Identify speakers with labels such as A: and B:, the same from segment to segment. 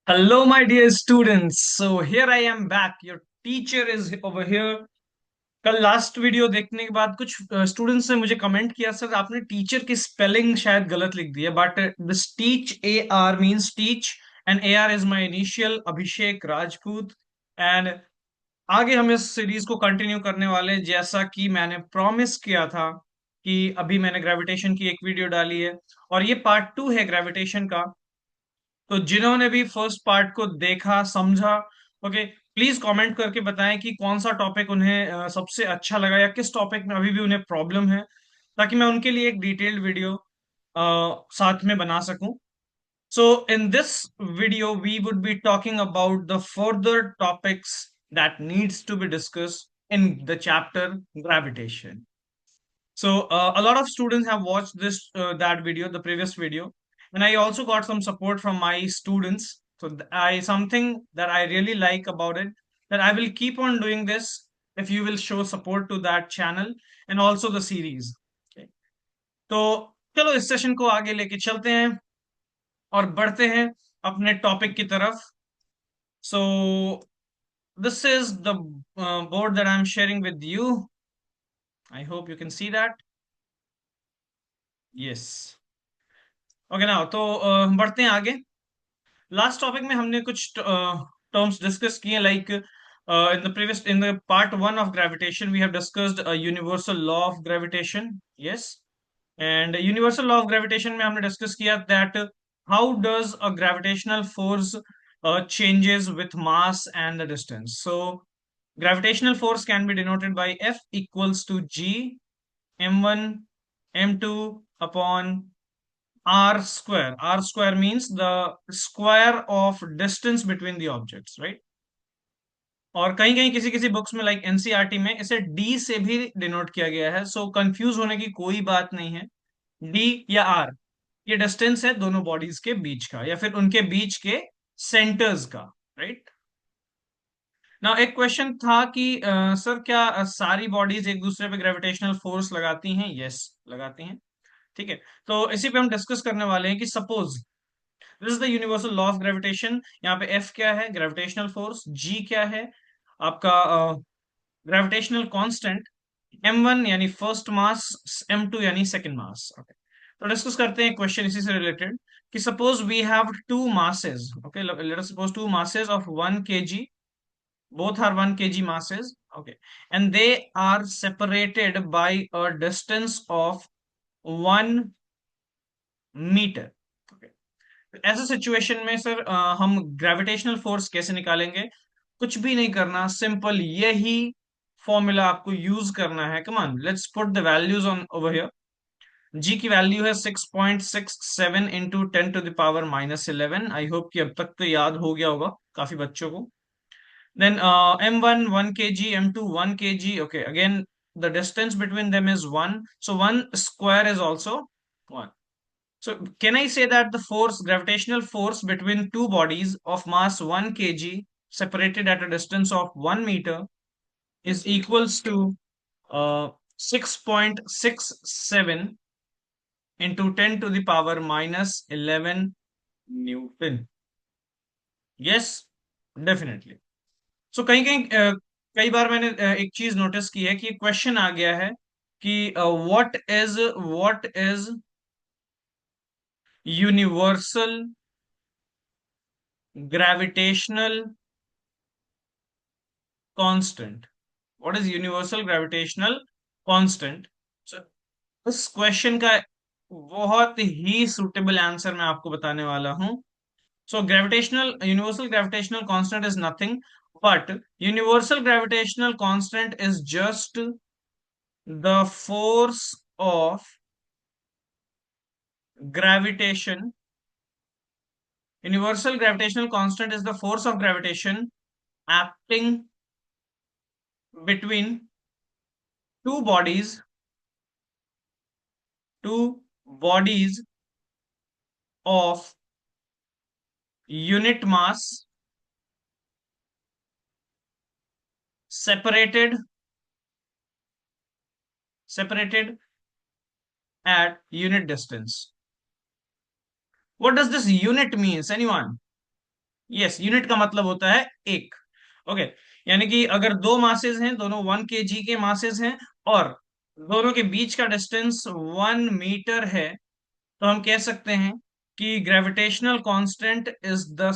A: Hello, my dear students. So here I am back. Your teacher is over here. कल last video देखने के बाद कुछ students ने मुझे कमेंट किया, सर आपने टीचर की स्पेलिंग शायद गलत लिख दी है, but this teach A R means teach and A R is my initial Abhishek Rajput. And आगे हम इस सीरीज को कंटिन्यू करने वाले हैं, जैसा कि मैंने प्रॉमिस किया था कि अभी मैंने ग्रेविटेशन की एक वीडियो डाली है और ये पार्ट 2 है ग्रेविटेशन का। तो जिन्होंने भी फर्स्ट पार्ट को देखा समझा, ओके, प्लीज कमेंट करके बताएं कि कौन सा टॉपिक उन्हें सबसे अच्छा लगा या किस टॉपिक में अभी भी उन्हें प्रॉब्लम है, ताकि मैं उनके लिए एक डिटेल्ड वीडियो साथ में बना सकूं। So in this video we would be talking about the further topics that needs to be discuss in the chapter gravitation. So a lot of students have watched this that video, the previous video, and I also got some support from my students. So I something that I really like about it, that I will keep on doing this if you will show support to that channel and also the series. Okay. तो चलो इस session को आगे लेके चलते हैं और बढ़ते हैं अपने टॉपिक की तरफ. So this is the board that I'm sharing with you. I hope you can see that. Yes. Okay ना, तो बढ़ते हैं आगे. लास्ट टॉपिक में हमने कुछ टर्म्स डिस्कस किए, like in the part 1 of gravitation we have discussed universal law of gravitation. Yes. And universal law of gravitation में हमने डिस्कस किया that how does a gravitational force changes with mass and the distance. So gravitational force can be denoted by F equals to G m1 m2 upon r square. R square means the square of distance between the objects, right? और कहीं कहीं किसी किसी books में like NCERT में इसे D से भी डिनोट किया गया है, सो कंफ्यूज होने की कोई बात नहीं है. डी या आर ये डिस्टेंस है दोनों बॉडीज के बीच का या फिर उनके बीच के सेंटर्स का, राइट. ना एक क्वेश्चन था कि सर क्या सारी बॉडीज एक दूसरे पे ग्रेविटेशनल फोर्स लगाती हैं? यस, लगाती हैं. ठीक है. तो इसी पे हम डिस्कस करने वाले हैं कि suppose this is the universal law of gravitation. यहाँ पे एफ क्या है? Gravitational force. जी क्या है? आपका ग्रेविटेशनल कांस्टेंट. m1 यानी फर्स्ट मास, m2 यानी सेकंड मास. ओके, तो डिस्कस करते हैं क्वेश्चन इसी से रिलेटेड कि suppose we have two masses. Okay, let us suppose two masses of 1 kg. both are 1 kg masses. Okay, and they are separated by a distance of 1 meter. Okay. ऐसे situation में sir हम gravitational force कैसे निकालेंगे? कुछ भी नहीं करना, simple यही फॉर्मूला आपको यूज करना है. Come on, let's put the values on over here. G की वैल्यू है 6.67 into 10 to the power -11. I hope कि अब तक तो याद हो गया होगा काफी बच्चों को. Then m1 1 kg, m2 1 kg. Okay, again the distance between them is 1, so 1 square is also 1. So can I say that the force, gravitational force between two bodies of mass 1 kg separated at a distance of 1 meter is equals to 6.67 into 10 to the power -11 Newton? Yes, definitely. सो कहीं कहीं कई बार मैंने एक चीज notice की है कि question आ गया है कि what is universal gravitational constant. What is universal gravitational constant? इस क्वेश्चन का बहुत ही सुटेबल आंसर मैं आपको बताने वाला हूं. So gravitational universal gravitational constant is nothing but universal gravitational constant is just the force of gravitation. Universal gravitational constant is the force of gravitation acting between two bodies, two bodies of unit mass separated at unit distance. What does this unit means? Anyone? Yes, unit का मतलब होता है एक। Okay, यानी कि अगर दो masses हैं, दोनों 1 kg के मासेस हैं, और दोनों के बीच का डिस्टेंस 1 मीटर है, तो हम कह सकते हैं कि gravitational constant is the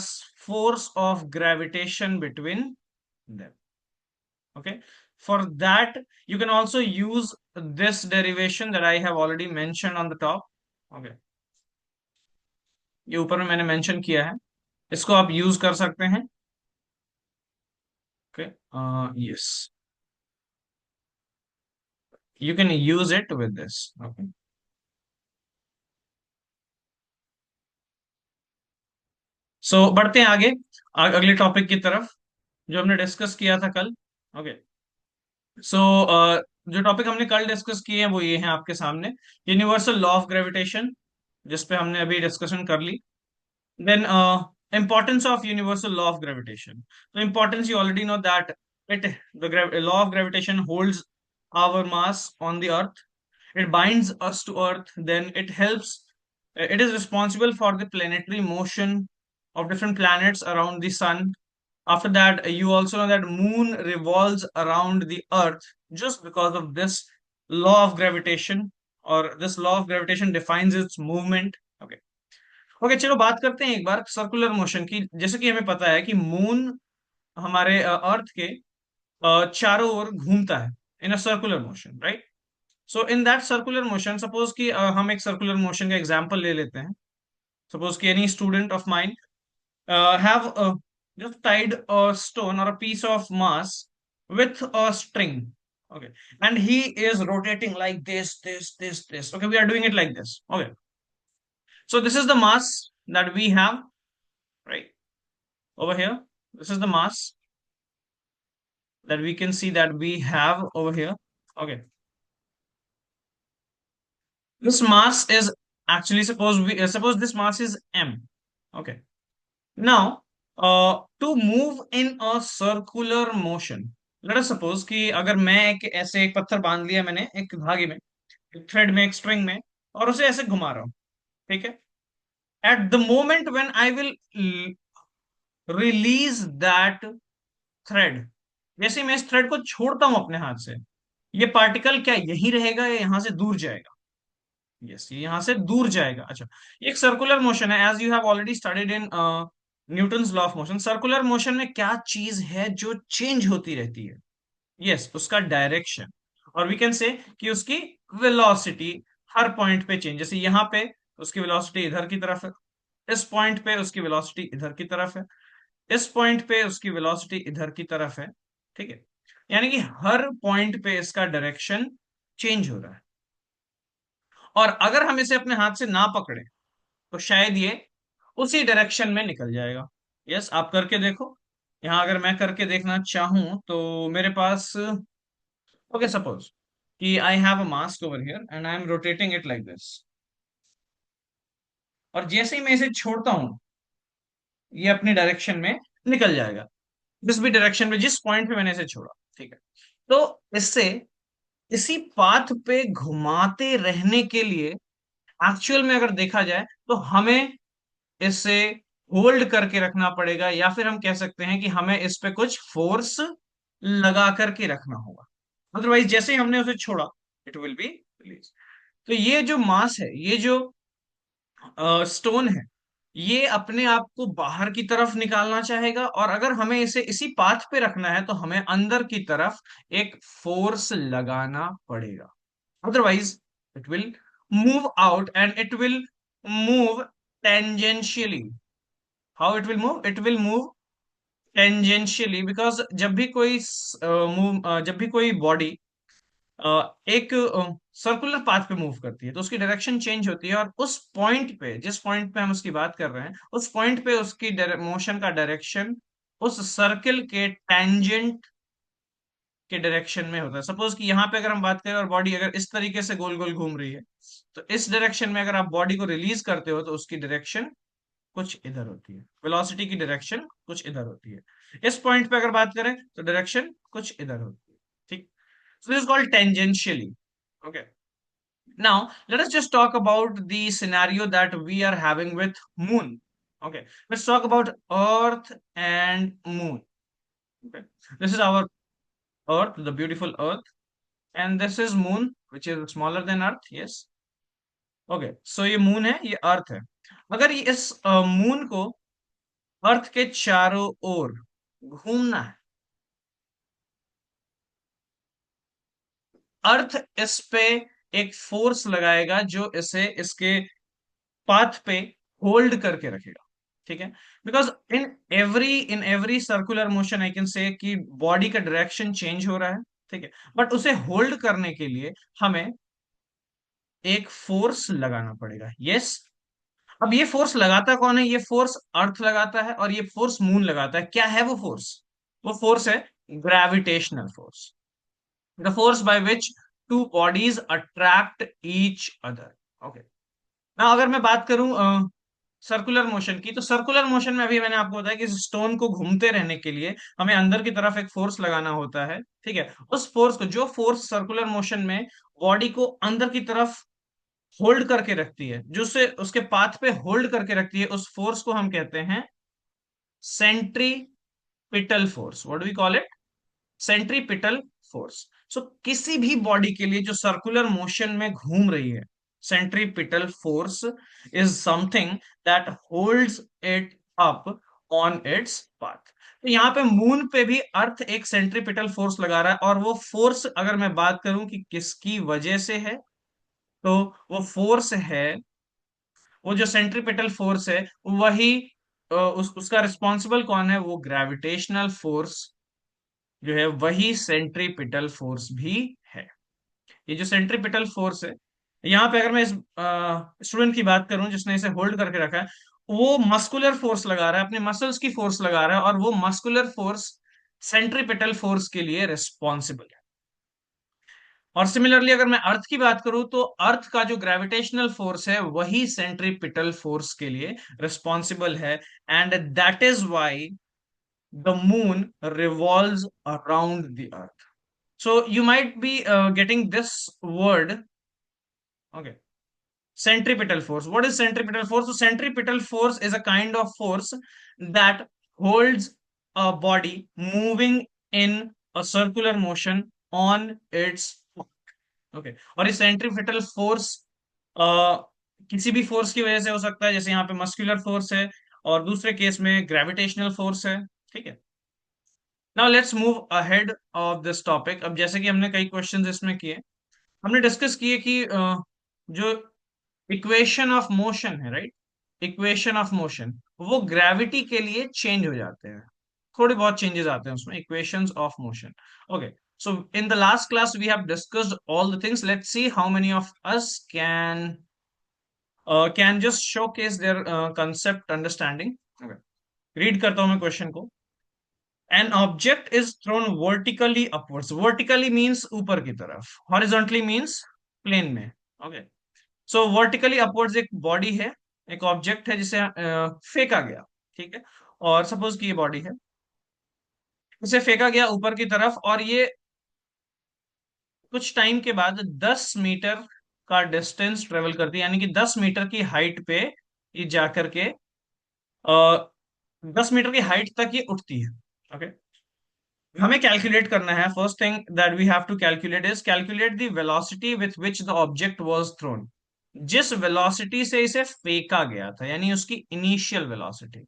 A: force of gravitation between them. Okay, for that you can also use this derivation that I have already mentioned on the top. Okay, ये ऊपर में मैंने मेंशन किया है, इसको आप यूज कर सकते हैं। Okay, yes, you can use it with this. Okay, so बढ़ते हैं आगे, अगले टॉपिक की तरफ जो हमने डिस्कस किया था कल। ओके, सो जो टॉपिक हमने कल डिस्कस किए हैं वो ये हैं आपके सामने। यूनिवर्सल लॉ ऑफ ग्रेविटेशन, जिस पे हमने अभी डिस्कशन कर ली। Then importance of universal law of gravitation. The importance, you already know that it the law of gravitation holds our mass on the earth. It binds us to earth. Then it helps, it is responsible for the planetary motion of different planets around the sun. After that, you also know that moon revolves around the earth just because of this law of gravitation, or this law of gravitation defines its movement. Okay. Okay, चलो बात करते हैं एक बार circular motion की। जैसे कि हमें पता है कि मून हमारे अर्थ के चारों ओर घूमता है in a circular motion, right? So in that circular motion, suppose कि हम एक सर्कुलर मोशन का एग्जांपल ले लेते हैं। सपोज कि any student of mind have just tied a stone or a piece of mass with a string. Okay, and he is rotating like this. Okay, we are doing it like this. Okay, so this is the mass that we have, right, over here. This is the mass that we can see that we have over here. Okay, this mass is actually, suppose this mass is m. Okay, now, to move in a circular motion, let us suppose कि अगर मैं एक ऐसे एक पत्थर बांध लिया मैंने एक धागे में, एक थ्रेड में, एक स्ट्रिंग में, और उसे ऐसे घुमा रहा हूं, ठीक है? At the moment when I will release that thread, जैसे ही मैं इस थ्रेड को छोड़ता हूं अपने हाथ से, ये पार्टिकल क्या यहीं रहेगा या यहां से दूर जाएगा? यस, ये यहां से दूर जाएगा। अच्छा, ये एक सर्कुलर मोशन है, as you have already studied in Newton's law of motion. Circular motion में क्या चीज है जो चेंज होती रहती है? यस, उसका डायरेक्शन, और वी कैन से कि उसकी वेलोसिटी हर पॉइंट पे चेंज। जैसे यहाँ पे उसकी वेलोसिटी इधर की तरफ है, इस पॉइंट पे उसकी वेलोसिटी इधर की तरफ है, इस पॉइंट पे उसकी वेलोसिटी इधर की तरफ है, ठीक है? यानी कि हर पॉइंट पे इसका डायरेक्शन चेंज हो रहा है, और अगर हम इसे अपने हाथ से ना पकड़े तो शायद ये उसी डायरेक्शन में निकल जाएगा। यस, आप करके देखो। यहां अगर मैं करके देखना चाहूं तो मेरे पास, ओके, सपोज कि I have a mask over here and I am rotating it like this, और जैसे ही मैं इसे छोड़ता हूं, ये अपनी डायरेक्शन में निकल जाएगा, जिस भी डायरेक्शन में, जिस पॉइंट पे मैंने इसे छोड़ा, ठीक है? तो इससे इसी पाथ पे घुमाते रहने के लिए, एक्चुअल में अगर देखा जाए तो हमें इसे होल्ड करके रखना पड़ेगा, या फिर हम कह सकते हैं कि हमें इस पे कुछ फोर्स लगा करके रखना होगा। अदरवाइज जैसे ही हमने उसे छोड़ा, इट विल बी रिलीज। तो ये जो मास है, ये जो स्टोन है, ये अपने आप को बाहर की तरफ निकालना चाहेगा, और अगर हमें इसे इसी पाथ पे रखना है तो हमें अंदर की तरफ एक फोर्स लगाना पड़ेगा। Otherwise it will move out and it will move tangentially. How it will move? It will move tangentially, because जब भी कोई बॉडी एक सर्कुलर पाथ पे मूव करती है तो उसकी डायरेक्शन चेंज होती है, और उस पॉइंट पे, जिस पॉइंट पे हम उसकी बात कर रहे हैं, उस पॉइंट पे उसकी मोशन का डायरेक्शन उस सर्किल के टेंजेंट के डायरेक्शन में होता है। सपोज कि यहाँ पे अगर हम बात करें और बॉडी अगर इस तरीके से गोल गोल घूम रही है, तो इस डायरेक्शन में अगर आप बॉडी को रिलीज करते हो तो उसकी डायरेक्शन कुछ इधर होती है, वेलोसिटी की डायरेक्शन कुछ इधर होती है। इस पॉइंट पे अगर बात करें तो डायरेक्शन कुछ इधर होती है, ठीक? So this is called tangentially. Okay, now let us just talk about the scenario that we are having with moon. Okay, let's talk about Earth and Moon. Okay, this is our Earth, the beautiful Earth, and this is Moon, which is smaller than Earth. Yes. Okay, so ये moon है, ये अर्थ है। अगर ये इस moon को अर्थ के चारों ओर घूमना है, अर्थ इस पे एक फोर्स लगाएगा जो इसे इसके पाथ पे होल्ड करके रखेगा। ठीक है, because in every circular motion I can say कि बॉडी का डायरेक्शन चेंज हो रहा है। ठीक है, बट उसे होल्ड करने के लिए हमें एक फोर्स लगाना पड़ेगा। यस, अब ये फोर्स लगाता कौन है? ये फोर्स अर्थ लगाता है और ये फोर्स मून लगाता है। क्या है वो फोर्स? वो फोर्स है gravitational force, the force by which two bodies attract each other. Okay, ना अगर मैं बात करूं सर्कुलर मोशन की, तो सर्कुलर मोशन में अभी मैंने आपको बताया कि स्टोन को घूमते रहने के लिए हमें अंदर की तरफ एक फोर्स लगाना होता है। ठीक है, उस फोर्स को, जो फोर्स सर्कुलर मोशन में बॉडी को अंदर की तरफ होल्ड करके रखती है, जो उसे उसके पाथ पे होल्ड करके रखती है, उस फोर्स को हम कहते हैं centripetal force. What do we call it? Centripetal force. So किसी भी बॉडी के लिए जो सर्कुलर मोशन में घूम रही है, centripetal force is something that holds it up on its path. तो यहाँ पे मून पे भी अर्थ एक सेंट्रीपिटल फोर्स लगा रहा है, और वो फोर्स अगर मैं बात करूं कि किसकी वजह से है, तो वो फोर्स है, वो जो सेंट्रीपिटल फोर्स है, वही उसका रिस्पॉन्सिबल कौन है? वो ग्रेविटेशनल फोर्स जो है, वही सेंट्रीपिटल फोर्स भी है। ये जो सेंट्रीपिटल फोर्स है, यहाँ पे अगर मैं इस स्टूडेंट की बात करूं जिसने इसे होल्ड करके रखा है, वो मस्कुलर फोर्स लगा रहा है, अपने मसल्स की फोर्स लगा रहा है, और वो मस्कुलर फोर्स सेंट्रीपिटल फोर्स के लिए रिस्पॉन्सिबल है। और सिमिलरली अगर मैं अर्थ की बात करूं, तो अर्थ का जो ग्रेविटेशनल फोर्स है, वही सेंट्रीपिटल फोर्स के लिए रिस्पॉन्सिबल है। And that is why the moon revolves around the earth. So you might be getting this word. Okay, centripetal force. What is centripetal force? So centripetal force is a kind of force that holds a body moving in a circular motion on its own. Okay, और ये centripetal force किसी भी force की वजह से हो सकता है, जैसे यहाँ पे मस्कुलर फोर्स है, और दूसरे केस में ग्रेविटेशनल फोर्स है। ठीक है, now let's move ahead of this topic. अब जैसे कि हमने कई क्वेश्चंस इसमें किए, हमने डिस्कस किए कि जो इक्वेशन ऑफ मोशन है, राइट, इक्वेशन ऑफ मोशन, वो ग्रेविटी के लिए चेंज हो जाते हैं, थोड़े बहुत चेंजेस आते हैं उसमें, equations of motion. Okay, so in the last class we have discussed all the things. Let's see how many of us can just showcase their concept understanding. Okay, read करता हूं मैं क्वेश्चन को। An object is thrown vertically upwards. Vertically means ऊपर की तरफ, horizontally means plane में। Okay, सो vertically upwards एक body है, एक ऑब्जेक्ट है जिसे फेंका गया। ठीक है, और सपोज कि ये बॉडी है, इसे फेंका गया ऊपर की तरफ, और ये कुछ टाइम के बाद 10 मीटर का डिस्टेंस ट्रेवल करती है, यानी कि 10 मीटर की हाइट पे ये जाकर के 10 मीटर की हाइट तक ये उठती है। ओके, हमें कैलकुलेट करना है, first thing that we have to calculate is calculate the velocity with which the object was thrown. जिस वेलोसिटी से इसे फेंका गया था, यानी उसकी इनिशियल वेलोसिटी।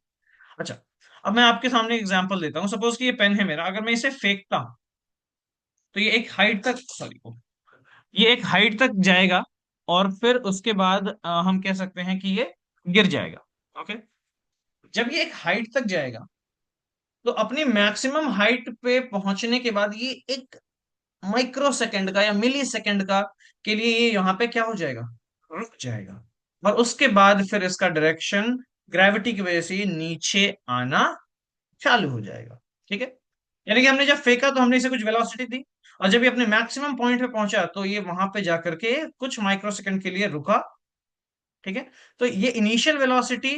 A: अच्छा, अब मैं आपके सामने एग्जांपल देता हूं। सपोज कि ये पेन है मेरा, अगर मैं इसे फेंकता हूं, तो ये एक हाइट तक, सॉरी, ये एक हाइट तक जाएगा, और फिर उसके बाद हम कह सकते हैं कि ये गिर जाएगा। ओके, जब ये एक हाइट तक जाएगा, तो अपनी मैक्सिमम हाइट पे पहुंचने के बाद ये एक माइक्रो सेकंड का या मिली सेकंड का के लिए ये यहाँ पे क्या हो जाएगा? रुक जाएगा, और उसके बाद फिर इसका डायरेक्शन ग्रेविटी की वजह से ये नीचे आना चालू हो जाएगा। ठीक है, यानी कि हमने जब फेंका तो हमने इसे कुछ वेलोसिटी दी, और जब ये अपने मैक्सिमम पॉइंट पे पहुंचा, तो ये वहां पे जाकर के कुछ माइक्रो सेकंड के लिए रुका। ठीक है, तो ये इनिशियल वेलोसिटी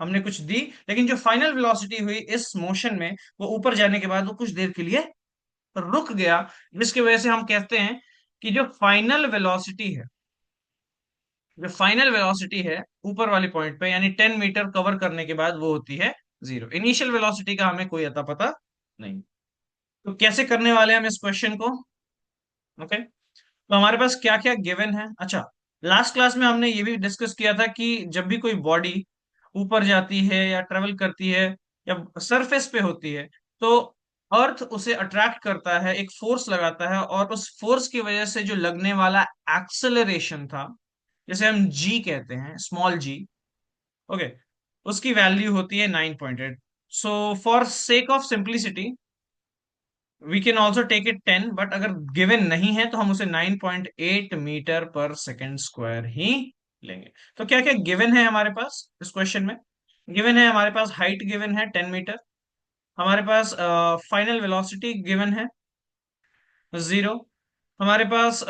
A: हमने कुछ दी, लेकिन जो फाइनल वेलोसिटी हुई इस मोशन में, वो ऊपर जाने के बाद वो कुछ देर के लिए रुक गया, जिसकी वजह से हम कहते हैं कि जो फाइनल वेलोसिटी है, जो फाइनल वेलोसिटी है ऊपर वाले पॉइंट पे, यानी 10 मीटर कवर करने के बाद, वो होती है 0। इनिशियल वेलोसिटी का हमें कोई अता पता नहीं। तो कैसे करने वाले हैं हम इस क्वेश्चन को? ओके, तो हमारे पास क्या क्या गिवन है। अच्छा, लास्ट क्लास में हमने ये भी डिस्कस किया था कि जब भी कोई बॉडी ऊपर जाती है या ट्रेवल करती है या सरफेस पे होती है, तो अर्थ उसे अट्रैक्ट करता है, एक फोर्स लगाता है, और उस फोर्स की वजह से जो लगने वाला एक्सेलरेशन था, जैसे हम जी कहते हैं, स्मॉल जी, ओके, उसकी वैल्यू होती है 9.8। So for sake of simplicity we can also take it 10, but अगर गिवन नहीं है तो हम उसे 9.8 मीटर पर सेकेंड स्क्वायर ही लेंगे। तो क्या क्या गिवन है हमारे पास इस क्वेश्चन में? गिवन है हमारे पास हाइट गिवन है 10 मीटर, हमारे पास फाइनल वेलोसिटी गिवन है 0, हमारे पास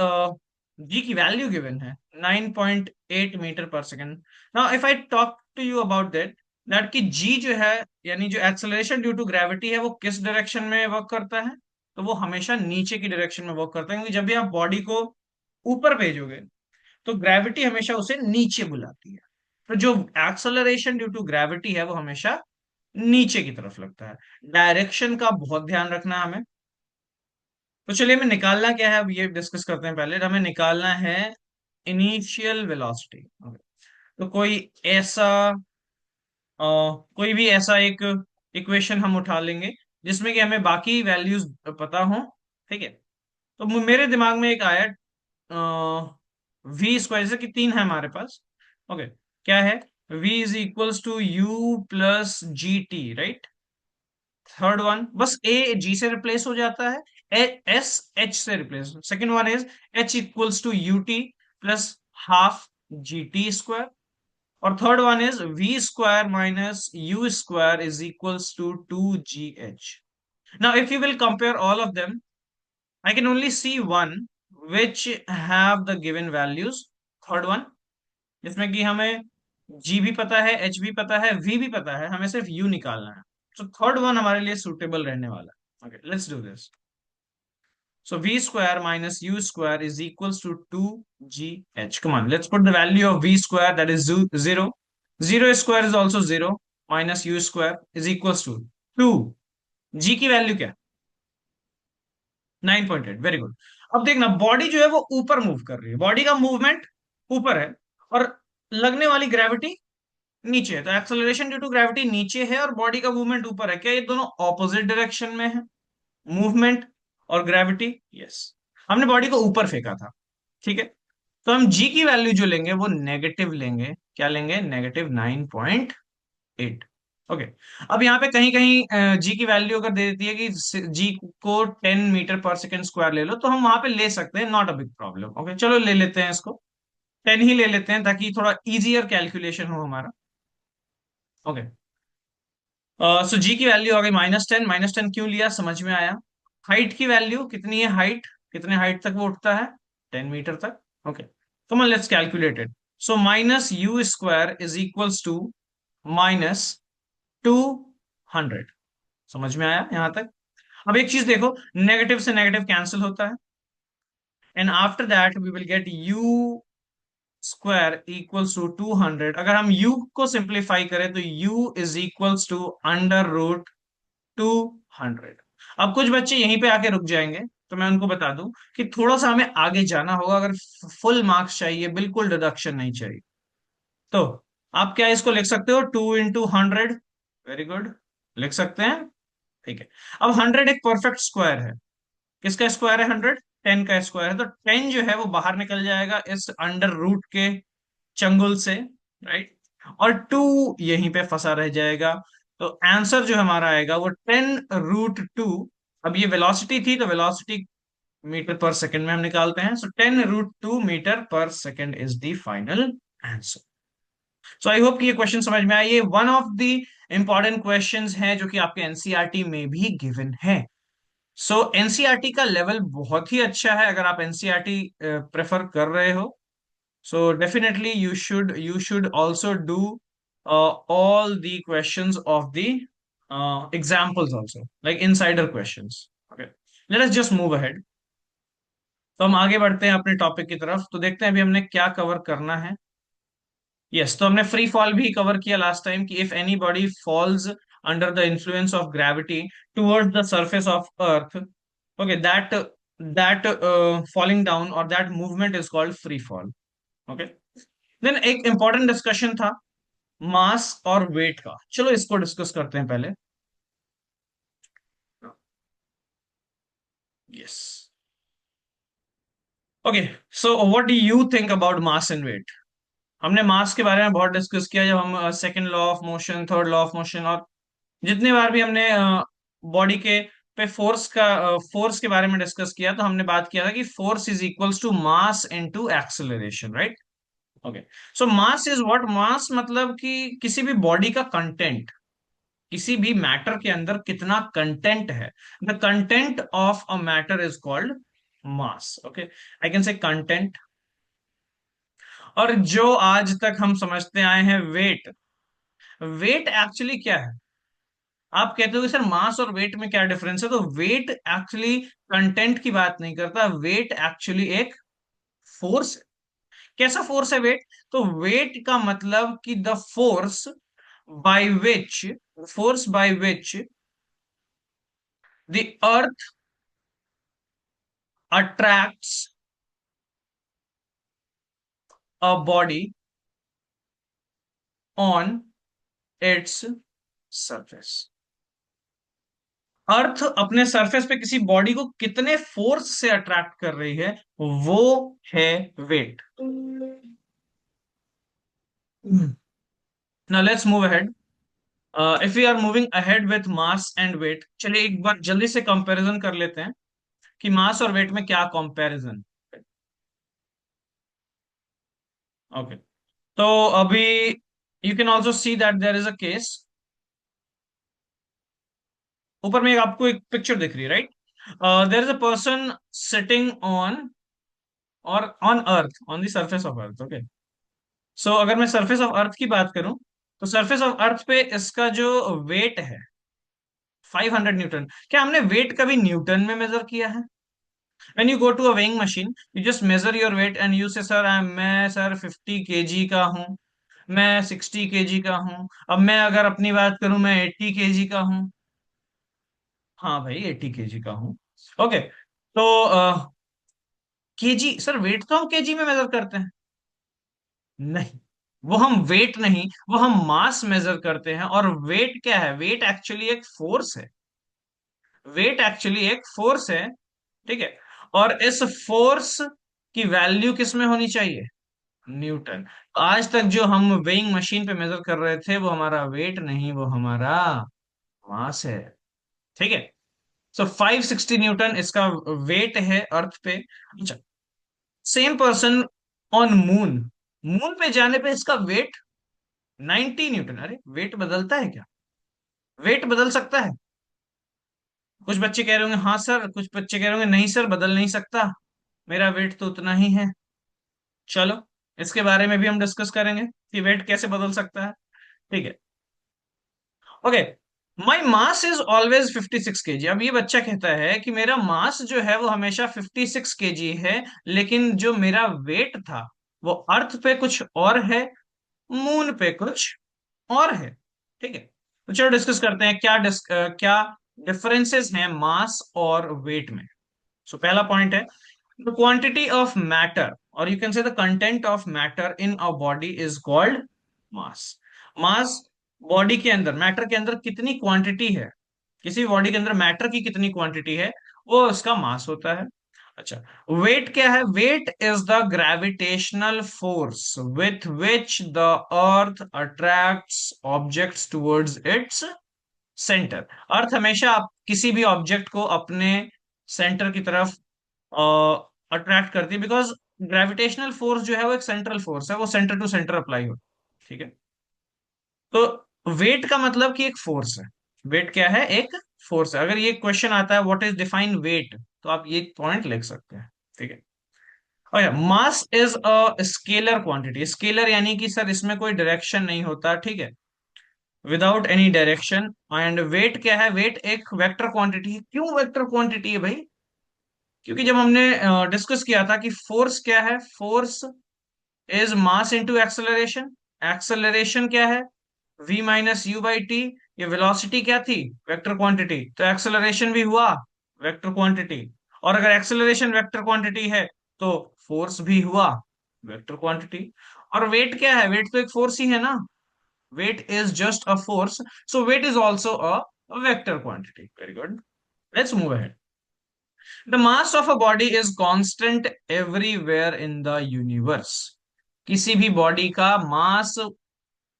A: जी की वैल्यू गिवन है 9.8 metre per second. Now if I talk to you about that कि जी जो है, यानी जो एक्सेलरेशन ड्यू टू ग्रेविटी है, वो किस डायरेक्शन में वर्क करता है? तो वो हमेशा नीचे की डायरेक्शन में वर्क करता है, क्योंकि जब भी आप बॉडी को ऊपर भेजोगे तो ग्रेविटी हमेशा उसे नीचे बुलाती है। तो जो एक्सेलरेशन ड्यू टू ग्रेविटी है वो हमेशा नीचे की तरफ लगता है। डायरेक्शन का बहुत ध्यान रखना है हमें। तो चलिए, हमें निकालना क्या है अब ये डिस्कस करते हैं। पहले हमें निकालना है इनिशियल वेलोसिटी। तो कोई भी ऐसा एक इक्वेशन हम उठा लेंगे जिसमें कि हमें बाकी वैल्यूज पता हो। ठीक है, तो मेरे दिमाग में एक आया, वी स्क्वायर, जैसे कि तीन है हमारे पास। ओके, क्या है? v is equals to u plus g t, right. Third one, बस ए जी से रिप्लेस हो जाता है, एस एच से replace. Second one is h equals to u t plus half g t square. और third one is v square minus u square is equals to two g h. Now if you will compare all of them, I can only see one which have the given values. Third one, जिसमें कि हमें जी भी पता है, H भी पता है, we भी पता है, हमें सिर्फ यू निकालना है। तो थर्ड वन हमारे लिए सुटेबल रहने वाला है। Okay, let's do this. So v square minus u square is equals to 2gh. Come on, let's put the value of v square, that is 0. 0 square is also 0. Minus u square is equals to 2. g की value क्या? 9.8। Very good. अब देखना, body जो है वो ऊपर move कर रही है, बॉडी का मूवमेंट ऊपर है, और लगने वाली ग्रेविटी नीचे है। तो एक्सेलरेशन ड्यू टू ग्रेविटी नीचे है और बॉडी का मूवमेंट ऊपर है। क्या ये दोनों ऑपोजिट डायरेक्शन में है, मूवमेंट और ग्रेविटी? यस, हमने बॉडी को ऊपर फेंका था। ठीक है, तो हम जी की वैल्यू जो लेंगे वो नेगेटिव लेंगे। क्या लेंगे? नेगेटिव 9.8। ओके, अब यहाँ पे कहीं कहीं जी की वैल्यू अगर दे देती है कि जी को 10 मीटर पर सेकेंड स्क्वायर ले लो, तो हम वहां पे ले सकते हैं, not a big problem. Okay, चलो ले लेते हैं इसको, 10 ही ले लेते हैं ताकि थोड़ा इजियर कैलकुलेशन हो हमारा। ओके, सो जी की वैल्यू आ गई -10। -10 क्यों लिया, समझ में आया। हाइट की वैल्यू कितनी है? हाइट, कितने हाइट तक वो उठता है? 10 मीटर तक। Okay, come on let's calculate it. So minus u square is equals to -200। समझ में आया यहां तक? अब एक चीज देखो, नेगेटिव से नेगेटिव कैंसिल होता है, and after that we will get u square equals to 200। अगर हम u को सिंप्लीफाई करें तो u is equals to under root 200। अब कुछ बच्चे यहीं पे आके रुक जाएंगे, तो मैं उनको बता दूं कि थोड़ा सा हमें आगे जाना होगा अगर फुल मार्क्स चाहिए, बिल्कुल डिडक्शन नहीं चाहिए। तो आप क्या इसको लिख सकते हो? 2 इंटू 100। वेरी गुड, लिख सकते हैं। ठीक है, अब 100 एक परफेक्ट स्क्वायर है। किसका स्क्वायर है? 100 10 का स्क्वायर है, तो 10 जो है वो बाहर निकल जाएगा इस अंडर रूट के चंगुल से, राइट। और 2 यहीं पे फंसा रह जाएगा। तो आंसर जो हमारा आएगा वो 10 रूट 2। अब ये वेलोसिटी थी, तो वेलोसिटी मीटर पर सेकंड में हम निकालते हैं। सो 10 रूट 2 मीटर पर second is the final answer. So I hope कि ये क्वेश्चन समझ में आया। ये one of the important questions है जो कि आपके एनसीईआरटी में भी गिवन है। सो एनसीईआरटी का लेवल बहुत ही अच्छा है अगर आप एनसीईआरटी प्रेफर कर रहे हो। So definitely you should also do all the questions of the examples also, like insider questions. Okay, let us just move ahead. तो हम आगे बढ़ते हैं अपने टॉपिक की तरफ। तो देखते हैं अभी हमने क्या कवर करना है। यस, तो हमने फ्री फॉल भी कवर किया लास्ट टाइम कि if any body falls under the influence of gravity towards the surface of Earth, okay, that falling down और that movement is called free fall. Okay, then एक important discussion था mass और wait का, चलो इसको discuss करते हैं पहले। Yes, okay, so what do you think about mass and weight? हमने मास के बारे में बहुत डिस्कस किया जब हम second law of motion, third law of motion, और जितने बार भी हमने बॉडी के पे फोर्स के बारे में डिस्कस किया, तो हमने बात किया था कि force is equals to mass into acceleration, right? Okay, so mass is what, mass मतलब कि किसी भी बॉडी का कंटेंट, किसी भी मैटर के अंदर कितना कंटेंट है, the content of a matter is called mass. Okay, I can say content. और जो आज तक हम समझते आए हैं वेट, वेट एक्चुअली क्या है? आप कहते हो कि सर मास और वेट में क्या डिफरेंस है, तो वेट एक्चुअली कंटेंट की बात नहीं करता, वेट एक्चुअली एक फोर्स है। कैसा फोर्स है वेट? तो वेट का मतलब कि the by which force by which the Earth attracts a body on its surface. Earth अपने सरफेस पे किसी बॉडी को कितने फोर्स से अट्रैक्ट कर रही है, वो है weight. Now let's move ahead. If we are moving ahead with mass and weight, चलिए एक बार जल्दी से कंपैरिजन कर लेते हैं कि मास और वेट में क्या कंपैरिजन। ओके, तो अभी you can also see that there is a case. ऊपर में आपको एक पिक्चर दिख रही है, right? There is a person sitting on और on Earth, on the surface of Earth. Okay, so अगर मैं सरफेस ऑफ अर्थ की बात करूं, तो सरफेस ऑफ अर्थ पे इसका जो वेट है 500 न्यूटन। क्या हमने वेट कभी न्यूटन में मेजर किया है? When you go to a weighing machine, you just measure your weight and you say sir मैं सर 50 kg का हूँ, मैं 60 kg का हूँ। अब मैं अगर अपनी बात करूं, मैं 80 kg का हूँ। हाँ भाई, 80 kg का हूँ। ओके, तो केजी, सर वेट तो हम केजी में मेजर करते हैं? नहीं, वो हम वेट नहीं, वो हम मास मेजर करते हैं। और वेट क्या है? वेट एक्चुअली एक फोर्स है। वेट एक्चुअली एक फोर्स है, ठीक है? और इस फोर्स की वैल्यू किस में होनी चाहिए? न्यूटन। आज तक जो हम वेइंग मशीन पे मेजर कर रहे थे, वो हमारा वेट नहीं, वो हमारा मास है, ठीक है? सो 560 न्यूटन इसका वेट है अर्थ पे। अच्छा, same person on moon, moon पे जाने पे इसका वेट 90 न्यूटन। अरे वेट बदलता है क्या? वेट बदल सकता है? कुछ बच्चे कह रहे होंगे हाँ सर, कुछ बच्चे कह रहे होंगे नहीं सर, बदल नहीं सकता, मेरा वेट तो उतना ही है। चलो, इसके बारे में भी हम डिस्कस करेंगे कि वेट कैसे बदल सकता है, ठीक है? Okay, my mass is always 56 kg। अब ये बच्चा कहता है कि मेरा मास जो है वो हमेशा 56 kg है, लेकिन जो मेरा वेट था वो अर्थ पे कुछ और है, मून पे कुछ और है, ठीक है? तो चलो डिस्कस करते हैं क्या डिफरेंसेस हैं मास और वेट में। सो पहला पॉइंट है, द क्वांटिटी ऑफ मैटर, और you can say the content of matter in a body is called mass. Mass, body के अंदर, मैटर के अंदर कितनी क्वांटिटी है, किसी बॉडी के अंदर मैटर की कितनी क्वांटिटी है, वो उसका मास होता है। अच्छा, वेट क्या है? Weight is the gravitational force with which the Earth attracts objects towards its centre. Earth हमेशा किसी भी ऑब्जेक्ट को अपने सेंटर की तरफ अट्रैक्ट करती है, बिकॉज ग्रेविटेशनल फोर्स जो है वो एक सेंट्रल फोर्स है, वो सेंटर टू सेंटर अप्लाई होता है, ठीक है? तो वेट का मतलब कि एक फोर्स है। वेट क्या है? एक फोर्स है। अगर ये क्वेश्चन आता है व्हाट इज डिफाइन वेट, तो आप ये पॉइंट लिख सकते हैं, ठीक है? और mass is a scalar quantity. Scalar यानी कि सर इसमें कोई डायरेक्शन नहीं होता, ठीक है? Without any direction. And weight क्या है? वेट एक वेक्टर क्वांटिटी है। क्यों वेक्टर क्वांटिटी है भाई? क्योंकि जब हमने डिस्कस किया था कि फोर्स क्या है, force is mass into acceleration, acceleration क्या है, v minus you by T. ये वेलोसिटी क्या थी, वेक्टर क्वांटिटी, तो एक्सेलरेशन भी हुआ वेक्टर क्वांटिटी। और अगर एक्सेलरेशन वेक्टर क्वांटिटी है तो फोर्स भी हुआ वेक्टर क्वांटिटी। और वेट क्या है, वेट तो एक फोर्स ही है ना, weight is just a force, so weight is also a vector quantity. Very good, let's move ahead. The mass of a body is constant everywhere in the universe. किसी भी body का मास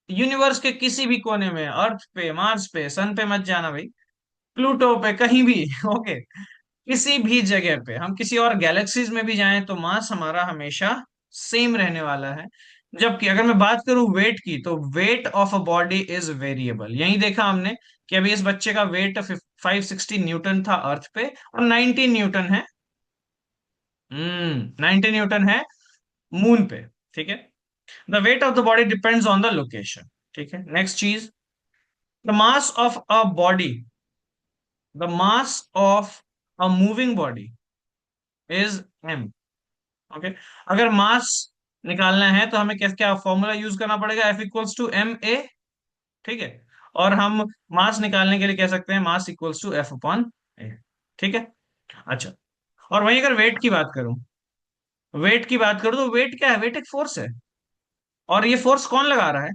A: universe के किसी भी कोने में, अर्थ पे, मार्स पे, सन पे मत जाना भाई, प्लूटो पे, कहीं भी ओके, किसी भी जगह पे, हम किसी और गैलेक्सीज में भी जाएं तो मास हमारा हमेशा सेम रहने वाला है। जबकि अगर मैं बात करूं वेट की, तो weight of a body is variable. यही देखा हमने कि अभी इस बच्चे का वेट 560 न्यूटन था अर्थ पे, और 19 न्यूटन है, 19 न्यूटन है मून पे। ठीक है, the weight of the body depends on the location. ठीक है, नेक्स्ट चीज, the mass of a body, the mass of a moving body is m। Okay, अगर मास निकालना है तो हमें क्या क्या फॉर्मूला यूज करना पड़ेगा, F equals to m a. ठीक है, और हम मास निकालने के लिए कह सकते हैं मास इक्वल्स टू F अपॉन ए। ठीक है, अच्छा, और वहीं अगर वेट की बात करूं तो वेट क्या है, वेट एक फोर्स है। और ये फोर्स कौन लगा रहा है,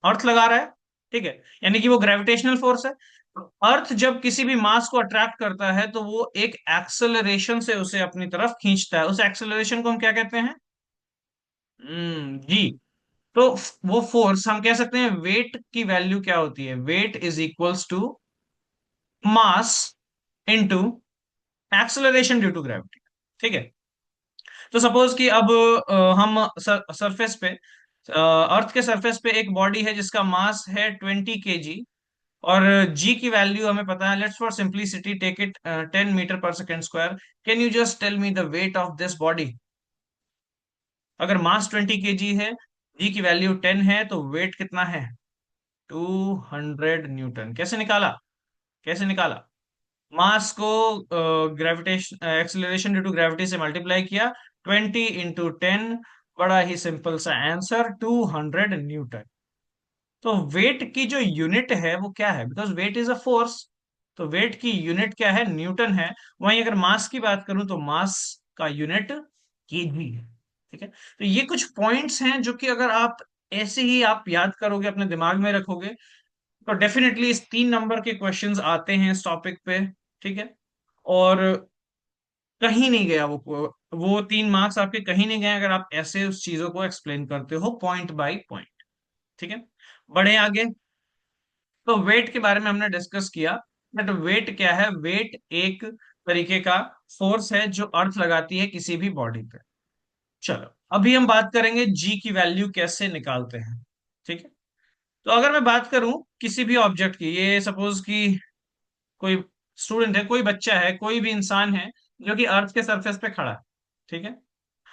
A: अर्थ लगा रहा है। ठीक है, यानी कि वो ग्रेविटेशनल फोर्स है। अर्थ जब किसी भी मास को अट्रैक्ट करता है तो वो एक एक्सेलरेशन से उसे अपनी तरफ खींचता है, उस एक्सेलरेशन को हम क्या कहते हैं, जी। तो वो फोर्स हम कह सकते हैं, वेट की वैल्यू क्या होती है, weight is equals to mass into acceleration due to gravity. ठीक है, तो सपोज कि अब हम सरफेस पे, अर्थ के सरफेस पे एक बॉडी है जिसका मास है 20 kg, और जी की वैल्यू हमें पता है, let's for simplicity take it 10 metre per second square. Can you just tell me the weight of this body. अगर मास 20 kg है, जी की वैल्यू 10 है, तो वेट कितना है, 200 न्यूटन। कैसे निकाला, कैसे निकाला, मास को gravitation acceleration due to gravity से मल्टीप्लाई किया, 20 इंटू 10, बड़ा ही सिंपल सा आंसर, 200 न्यूटन। तो वेट की जो यूनिट है वो क्या है, because weight is a force, तो वेट की यूनिट क्या है, न्यूटन है। वहीं अगर मास की बात करूं तो मास का यूनिट केजी है। ठीक है, तो ये कुछ पॉइंट्स हैं जो कि अगर आप ऐसे ही आप याद करोगे, अपने दिमाग में रखोगे, तो डेफिनेटली इस 3 नंबर के क्वेश्चंस आते हैं इस टॉपिक पे। ठीक है, और कहीं नहीं गया वो 3 मार्क्स आपके कहीं नहीं गए अगर आप ऐसे उस चीजों को एक्सप्लेन करते हो पॉइंट बाय पॉइंट। ठीक है, बढ़े आगे। तो वेट के बारे में हमने डिस्कस किया, बट वेट क्या है, वेट एक तरीके का फोर्स है जो अर्थ लगाती है किसी भी बॉडी पे। चलो, अभी हम बात करेंगे जी की वैल्यू कैसे निकालते हैं। ठीक है, तो अगर मैं बात करूं किसी भी ऑब्जेक्ट की, ये सपोज कि कोई स्टूडेंट है, कोई बच्चा है, कोई भी इंसान है जो कि अर्थ के सरफेस पे खड़ा है। ठीक है,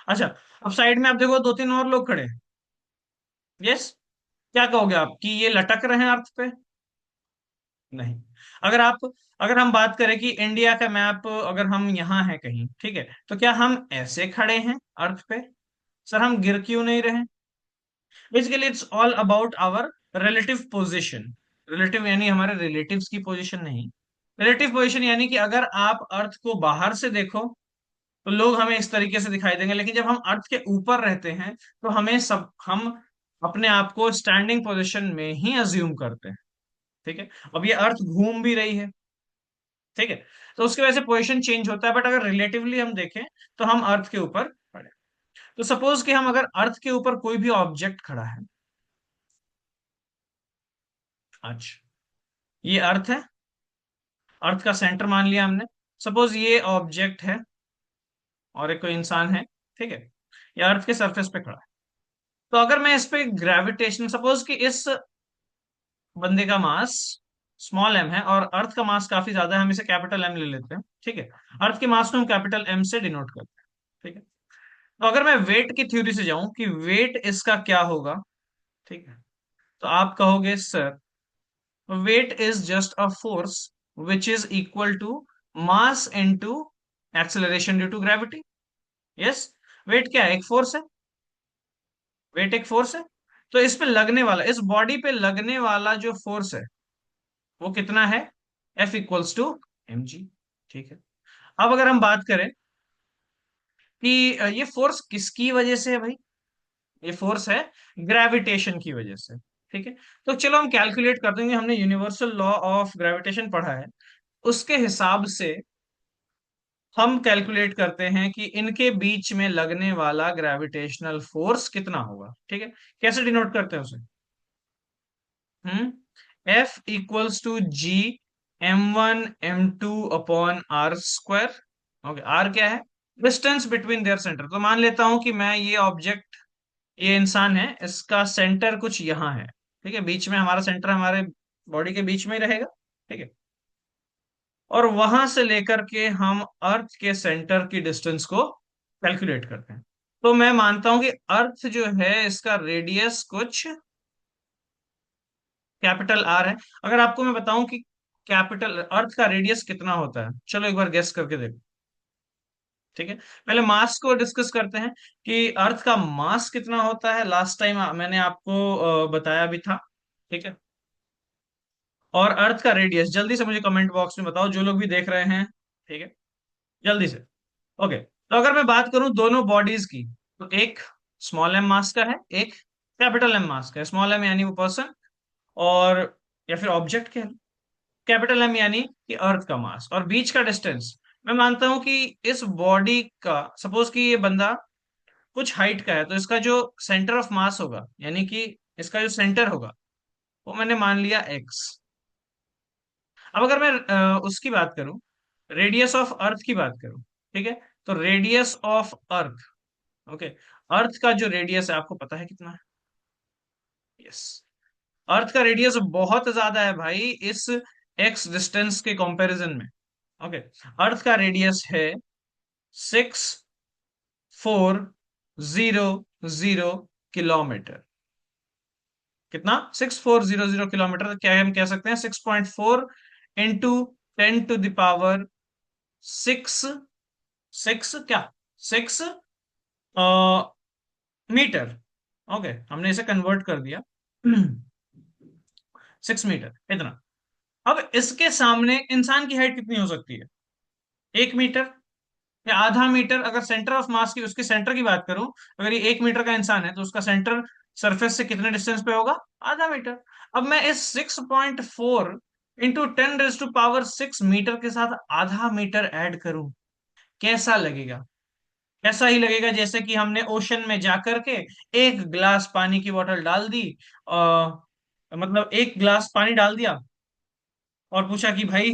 A: अच्छा, अब साइड में आप देखो 2-3 और लोग खड़े हैं। यस, क्या कहोगे आप कि ये लटक रहे हैं अर्थ पे, नहीं। अगर आप, अगर हम बात करें कि इंडिया का मैप, अगर हम यहाँ हैं कहीं, ठीक है, तो क्या हम ऐसे खड़े हैं अर्थ पे, सर हम गिर क्यों नहीं रहे। Basically it's all about our relative position. Relative यानी हमारे रिलेटिव्स की पोजीशन नहीं, रिलेटिव पोजीशन यानी कि अगर आप अर्थ को बाहर से देखो तो लोग हमें इस तरीके से दिखाई देंगे, लेकिन जब हम अर्थ के ऊपर रहते हैं तो हम अपने आप को स्टैंडिंग पोजीशन में ही अज्यूम करते हैं। ठीक है, अब ये अर्थ घूम भी रही है, ठीक है, तो उसकी वजह से पोजीशन चेंज होता है, बट अगर रिलेटिवली हम देखें तो हम अर्थ के ऊपर खड़े हैं। तो सपोज कि हम अगर अर्थ के ऊपर कोई भी ऑब्जेक्ट खड़ा है, अच्छा, ये अर्थ है, अर्थ का सेंटर मान लिया हमने। सपोज ये ऑब्जेक्ट है और एक कोई इंसान है, ठीक है, ये अर्थ के सरफेस पे खड़ा है। तो अगर मैं इस पे ग्रेविटेशन, सपोज कि इस बंदे का मास स्मॉल एम है और अर्थ का मास काफी ज्यादा है, हम इसे कैपिटल एम ले लेते हैं। ठीक है, अर्थ के मास को हम कैपिटल एम से डिनोट करते हैं। ठीक है, तो अगर मैं वेट की थ्योरी से जाऊं कि वेट इसका क्या होगा, ठीक है, तो आप कहोगे sir weight is just a force which is equal to mass into acceleration due to gravity. Yes, weight क्या है, एक फोर्स है। वेट एक फोर्स है। तो इस पे लगने वाला, इस बॉडी पे लगने वाला जो फोर्स है वो कितना है? F equals to mg। ठीक है। अब अगर हम बात करें कि ये फोर्स किसकी वजह से है भाई, ये फोर्स है ग्रेविटेशन की वजह से। ठीक है। तो चलो हम कैलकुलेट कर देंगे, हमने यूनिवर्सल लॉ ऑफ ग्रेविटेशन पढ़ा है, उसके हिसाब से हम कैलकुलेट करते हैं कि इनके बीच में लगने वाला ग्रेविटेशनल फोर्स कितना होगा। ठीक है। कैसे डिनोट करते हैं उसे? F equals to G m1 m2 upon are square. Okay, r क्या है? Distance between their centre. तो मान लेता हूं कि मैं ये ऑब्जेक्ट, ये इंसान है, इसका सेंटर कुछ यहाँ है। ठीक है, बीच में हमारा सेंटर हमारे बॉडी के बीच में ही रहेगा। ठीक है। और वहां से लेकर के हम अर्थ के सेंटर की डिस्टेंस को कैलकुलेट करते हैं। तो मैं मानता हूं कि अर्थ जो है इसका रेडियस कुछ कैपिटल आर है। अगर आपको मैं बताऊं कि कैपिटल अर्थ का रेडियस कितना होता है, चलो एक बार गेस करके देखो। ठीक है। पहले मास को डिस्कस करते हैं कि अर्थ का मास कितना होता है। लास्ट टाइम मैंने आपको बताया भी था। ठीक है। और अर्थ का रेडियस जल्दी से मुझे कमेंट बॉक्स में बताओ, जो लोग भी देख रहे हैं। ठीक है, जल्दी से। ओके, तो अगर मैं बात करूं दोनों बॉडीज की, तो एक स्मॉल एम मास का है, एक कैपिटल एम मास का है। स्मॉल एम यानी वो पर्सन, और या फिर ऑब्जेक्ट के, कैपिटल एम यानी कि अर्थ का मास, और बीच का डिस्टेंस। मैं मानता हूं कि इस बॉडी का, सपोज कि ये बंदा कुछ हाइट का है, तो इसका जो सेंटर ऑफ मास होगा, यानी कि इसका जो सेंटर होगा, वो मैंने मान लिया एक्स। अब अगर मैं उसकी बात करूं, रेडियस ऑफ अर्थ की बात करूं, ठीक है, तो रेडियस ऑफ अर्थ, ओके, अर्थ का जो रेडियस है आपको पता है कितना है? यस, अर्थ का रेडियस बहुत ज्यादा है भाई इस एक्स डिस्टेंस के कंपैरिजन में। ओके, अर्थ का रेडियस है 6400 किलोमीटर। कितना? 6400 किलोमीटर। तो क्या हम कह सकते हैं 6.4 इंटू 10 टू द पावर 6, 6 क्या, 6 मीटर। ओके, हमने इसे कन्वर्ट कर दिया 6 मीटर इतना। अब इसके सामने इंसान की हाइट कितनी हो सकती है? 1 मीटर या आधा मीटर। अगर सेंटर ऑफ मास की, उसके सेंटर की बात करूं, अगर ये 1 मीटर का इंसान है तो उसका सेंटर सरफेस से कितने डिस्टेंस पे होगा? आधा मीटर। अब मैं इस 6.4 इंटू 10 टू पावर 6 मीटर के साथ आधा मीटर ऐड करूं, कैसा लगेगा? ऐसा ही लगेगा जैसे कि हमने ओशन में जाकर के एक गिलास पानी की बोतल डाल दी, मतलब एक गिलास पानी डाल दिया, और पूछा कि भाई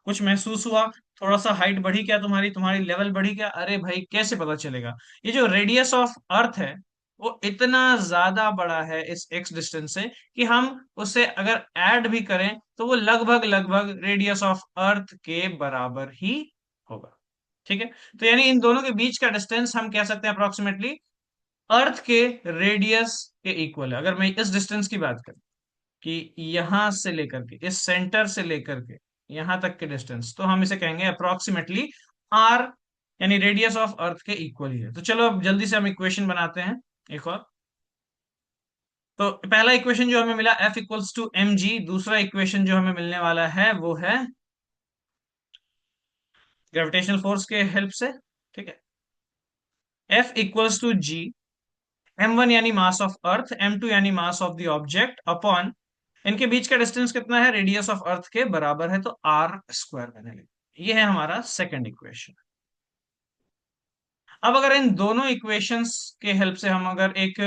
A: कुछ महसूस हुआ, थोड़ा सा हाइट बढ़ी क्या तुम्हारी, तुम्हारी लेवल बढ़ी क्या? अरे भाई कैसे पता चलेगा? ये जो रेडियस ऑफ अर्थ है वो इतना ज्यादा बड़ा है इस एक्स डिस्टेंस से, कि हम उसे अगर ऐड भी करें तो वो लगभग लगभग रेडियस ऑफ अर्थ के बराबर ही होगा। ठीक है। तो यानी इन दोनों के बीच का डिस्टेंस हम कह सकते हैं अप्रोक्सीमेटली अर्थ के रेडियस के इक्वल है। अगर मैं इस डिस्टेंस की बात करूं कि यहां से लेकर के, इस सेंटर से लेकर के यहां तक के डिस्टेंस, तो हम इसे कहेंगे अप्रोक्सीमेटली आर, यानी रेडियस ऑफ अर्थ के इक्वल ही है। तो चलो अब जल्दी से हम इक्वेशन बनाते हैं एक और। तो पहला इक्वेशन जो हमें मिला F equals to m g, दूसरा इक्वेशन जो हमें मिलने वाला है वो है ग्रेविटेशनल फोर्स के हेल्प से। ठीक है। F equals to G, m1 यानी मास ऑफ अर्थ, m2 यानी मास ऑफ द ऑब्जेक्ट, अपॉन इनके बीच का डिस्टेंस कितना है? रेडियस ऑफ अर्थ के बराबर है, तो आर स्क्वायर बनेगा। ये है हमारा सेकंड इक्वेशन। अब अगर इन दोनों इक्वेशंस के हेल्प से हम अगर एक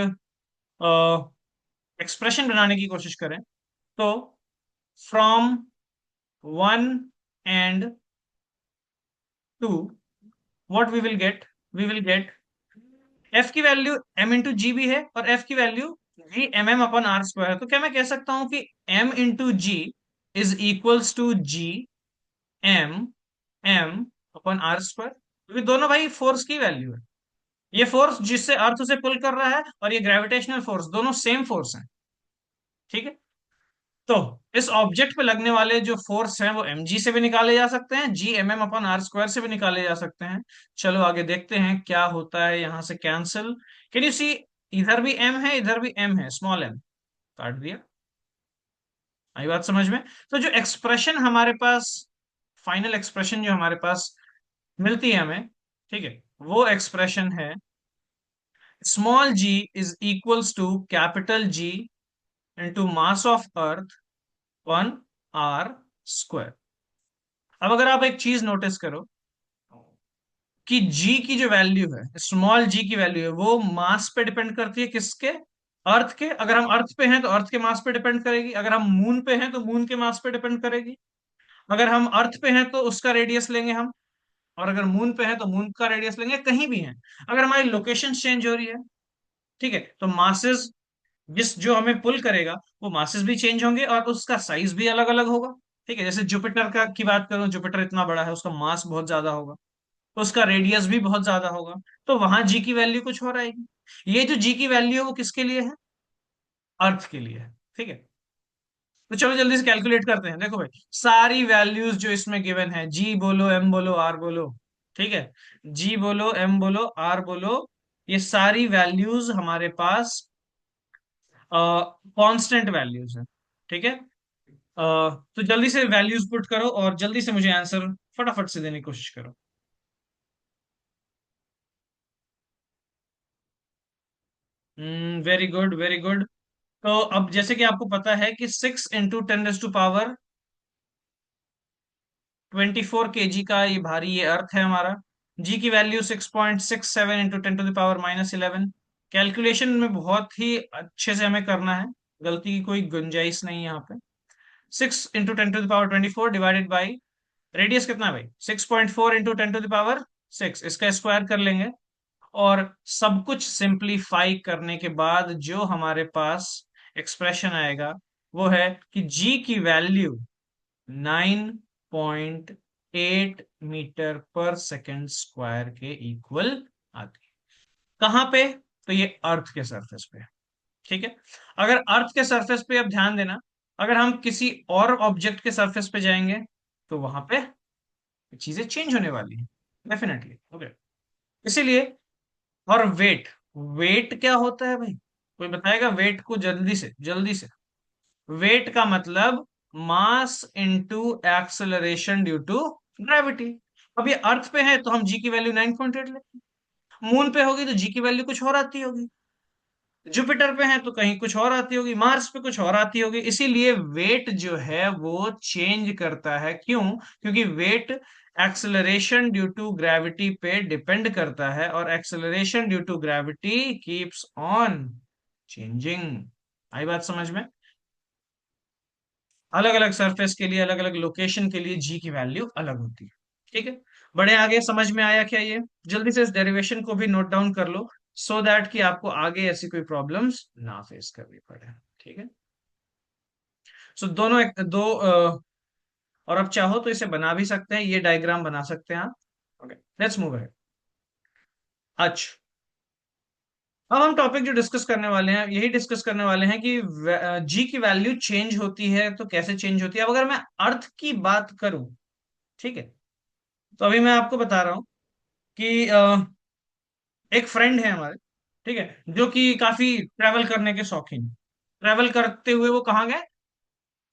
A: एक्सप्रेशन बनाने की कोशिश करें, तो from 1 and 2 what we will get F की वैल्यू m इंटू जी भी है, और एफ की वैल्यू g mm/r² है। तो क्या मैं कह सकता हूं कि m into g is equals to g m m/r², क्योंकि दोनों भाई फोर्स की वैल्यू है। ये फोर्स जिससे अर्थ उसे पुल कर रहा है, और ये ग्रेविटेशनल फोर्स, दोनों सेम फोर्स हैं। ठीक है। तो इस ऑब्जेक्ट पे लगने वाले जो फोर्स हैं वो mg से भी निकाले जा सकते हैं, g mm/r² से भी निकाले जा सकते हैं। चलो आगे देखते हैं क्या होता है। यहां से कैंसिल, कैन यू सी, इधर भी एम है, इधर भी एम है, स्मॉल एम, काट दिया। आई बात समझ में? तो जो एक्सप्रेशन हमारे पास, फाइनल एक्सप्रेशन जो हमारे पास मिलती है हमें, ठीक है, वो एक्सप्रेशन है small g is equals to capital G into mass of earth one r square. अब अगर आप एक चीज नोटिस करो कि जी की जो वैल्यू है, स्मॉल जी की वैल्यू है, वो मास पे डिपेंड करती है, किसके? अर्थ के। अगर हम अर्थ पे हैं तो अर्थ के मास पे डिपेंड करेगी, अगर हम मून पे हैं तो मून के मास पे डिपेंड करेगी, अगर हम अर्थ पे हैं तो उसका रेडियस लेंगे हम, और अगर मून पे है तो मून का रेडियस लेंगे, कहीं भी है। अगर हमारी लोकेशन चेंज हो रही है, ठीक है, तो मासेस, जिस जो हमें पुल करेगा, वो मासेस भी चेंज होंगे और उसका साइज भी अलग अलग होगा। ठीक है, जैसे जुपिटर का की बात करूं, जुपिटर इतना बड़ा है, उसका मास बहुत ज्यादा होगा, तो उसका रेडियस भी बहुत ज्यादा होगा, तो वहां जी की वैल्यू कुछ और आएगी। ये जो जी की वैल्यू है वो किसके लिए है? अर्थ के लिए है। ठीक है, तो चलो जल्दी से कैलकुलेट करते हैं। देखो भाई, सारी वैल्यूज जो इसमें गिवन है, जी बोलो, एम बोलो, आर बोलो, ठीक है, जी बोलो, एम बोलो, आर बोलो, ये सारी वैल्यूज हमारे पास कांस्टेंट वैल्यूज है। ठीक है, तो जल्दी से वैल्यूज पुट करो और जल्दी से मुझे आंसर फटाफट से देने की कोशिश करो। Very good, very good. तो अब जैसे कि आपको पता है कि 6 × 10⁻24 kg का ये भारी, ये अर्थ है हमारा। जी की वैल्यू 6.67 × 10⁻11। कैलकुलेशन में बहुत ही अच्छे से हमें करना है, गलती की कोई गुंजाइश नहीं है यहाँ पे। 6 × 10⁻24 डिवाइडेड बाई, रेडियस कितना है भाई? 6.4 × 10⁻6, इसका स्क्वायर कर लेंगे, और सब कुछ सिंप्लीफाई करने के बाद जो हमारे पास एक्सप्रेशन आएगा, वो है कि जी की value 9.8 metre per second square के इक्वल आती है। कहां पे? तो ये अर्थ के सरफेस पे। ठीक है, अगर अर्थ के सरफेस पे, अब ध्यान देना, अगर हम किसी और ऑब्जेक्ट के सरफेस पे जाएंगे तो वहां पे चीजें चेंज होने वाली है, डेफिनेटली। ओके, इसीलिए, और वेट, वेट क्या होता है भाई? कोई बताएगा वेट को? जल्दी से, जल्दी से। वेट का मतलब mass into acceleration due to gravity. अब ये अर्थ पे है तो हम जी की वैल्यू 9.8 लेते हैं, मून पे होगी तो जी की वैल्यू कुछ और आती होगी, जुपिटर पे है तो कहीं कुछ और आती होगी, मार्स पे कुछ और आती होगी। इसीलिए वेट जो है वो चेंज करता है। क्यों? क्योंकि weight acceleration due to gravity पे डिपेंड करता है, और acceleration due to gravity keeps on changing. आई बात समझ में? अलग अलग सरफेस के लिए, अलग अलग लोकेशन के लिए जी की वैल्यू अलग होती है। ठीक है, बड़े आगे समझ में आया क्या ये? जल्दी से इस डेरिवेशन को भी नोट डाउन कर लो, सो दैट कि आपको आगे ऐसी कोई प्रॉब्लम्स ना फेस करनी पड़े। ठीक है, सो दोनों एक दो और अब चाहो तो इसे बना भी सकते हैं, ये डायग्राम बना सकते हैं आप। Okay, let's move ahead. अच्छा, अब हम टॉपिक जो डिस्कस करने वाले हैं, यही डिस्कस करने वाले हैं कि जी की वैल्यू चेंज होती है तो कैसे चेंज होती है। अब अगर मैं अर्थ की बात करूं, ठीक है, तो अभी मैं आपको बता रहा हूं कि एक फ्रेंड है हमारे, ठीक है, जो कि काफी ट्रैवल करने के शौकीन। ट्रैवल करते हुए वो कहाँ गए?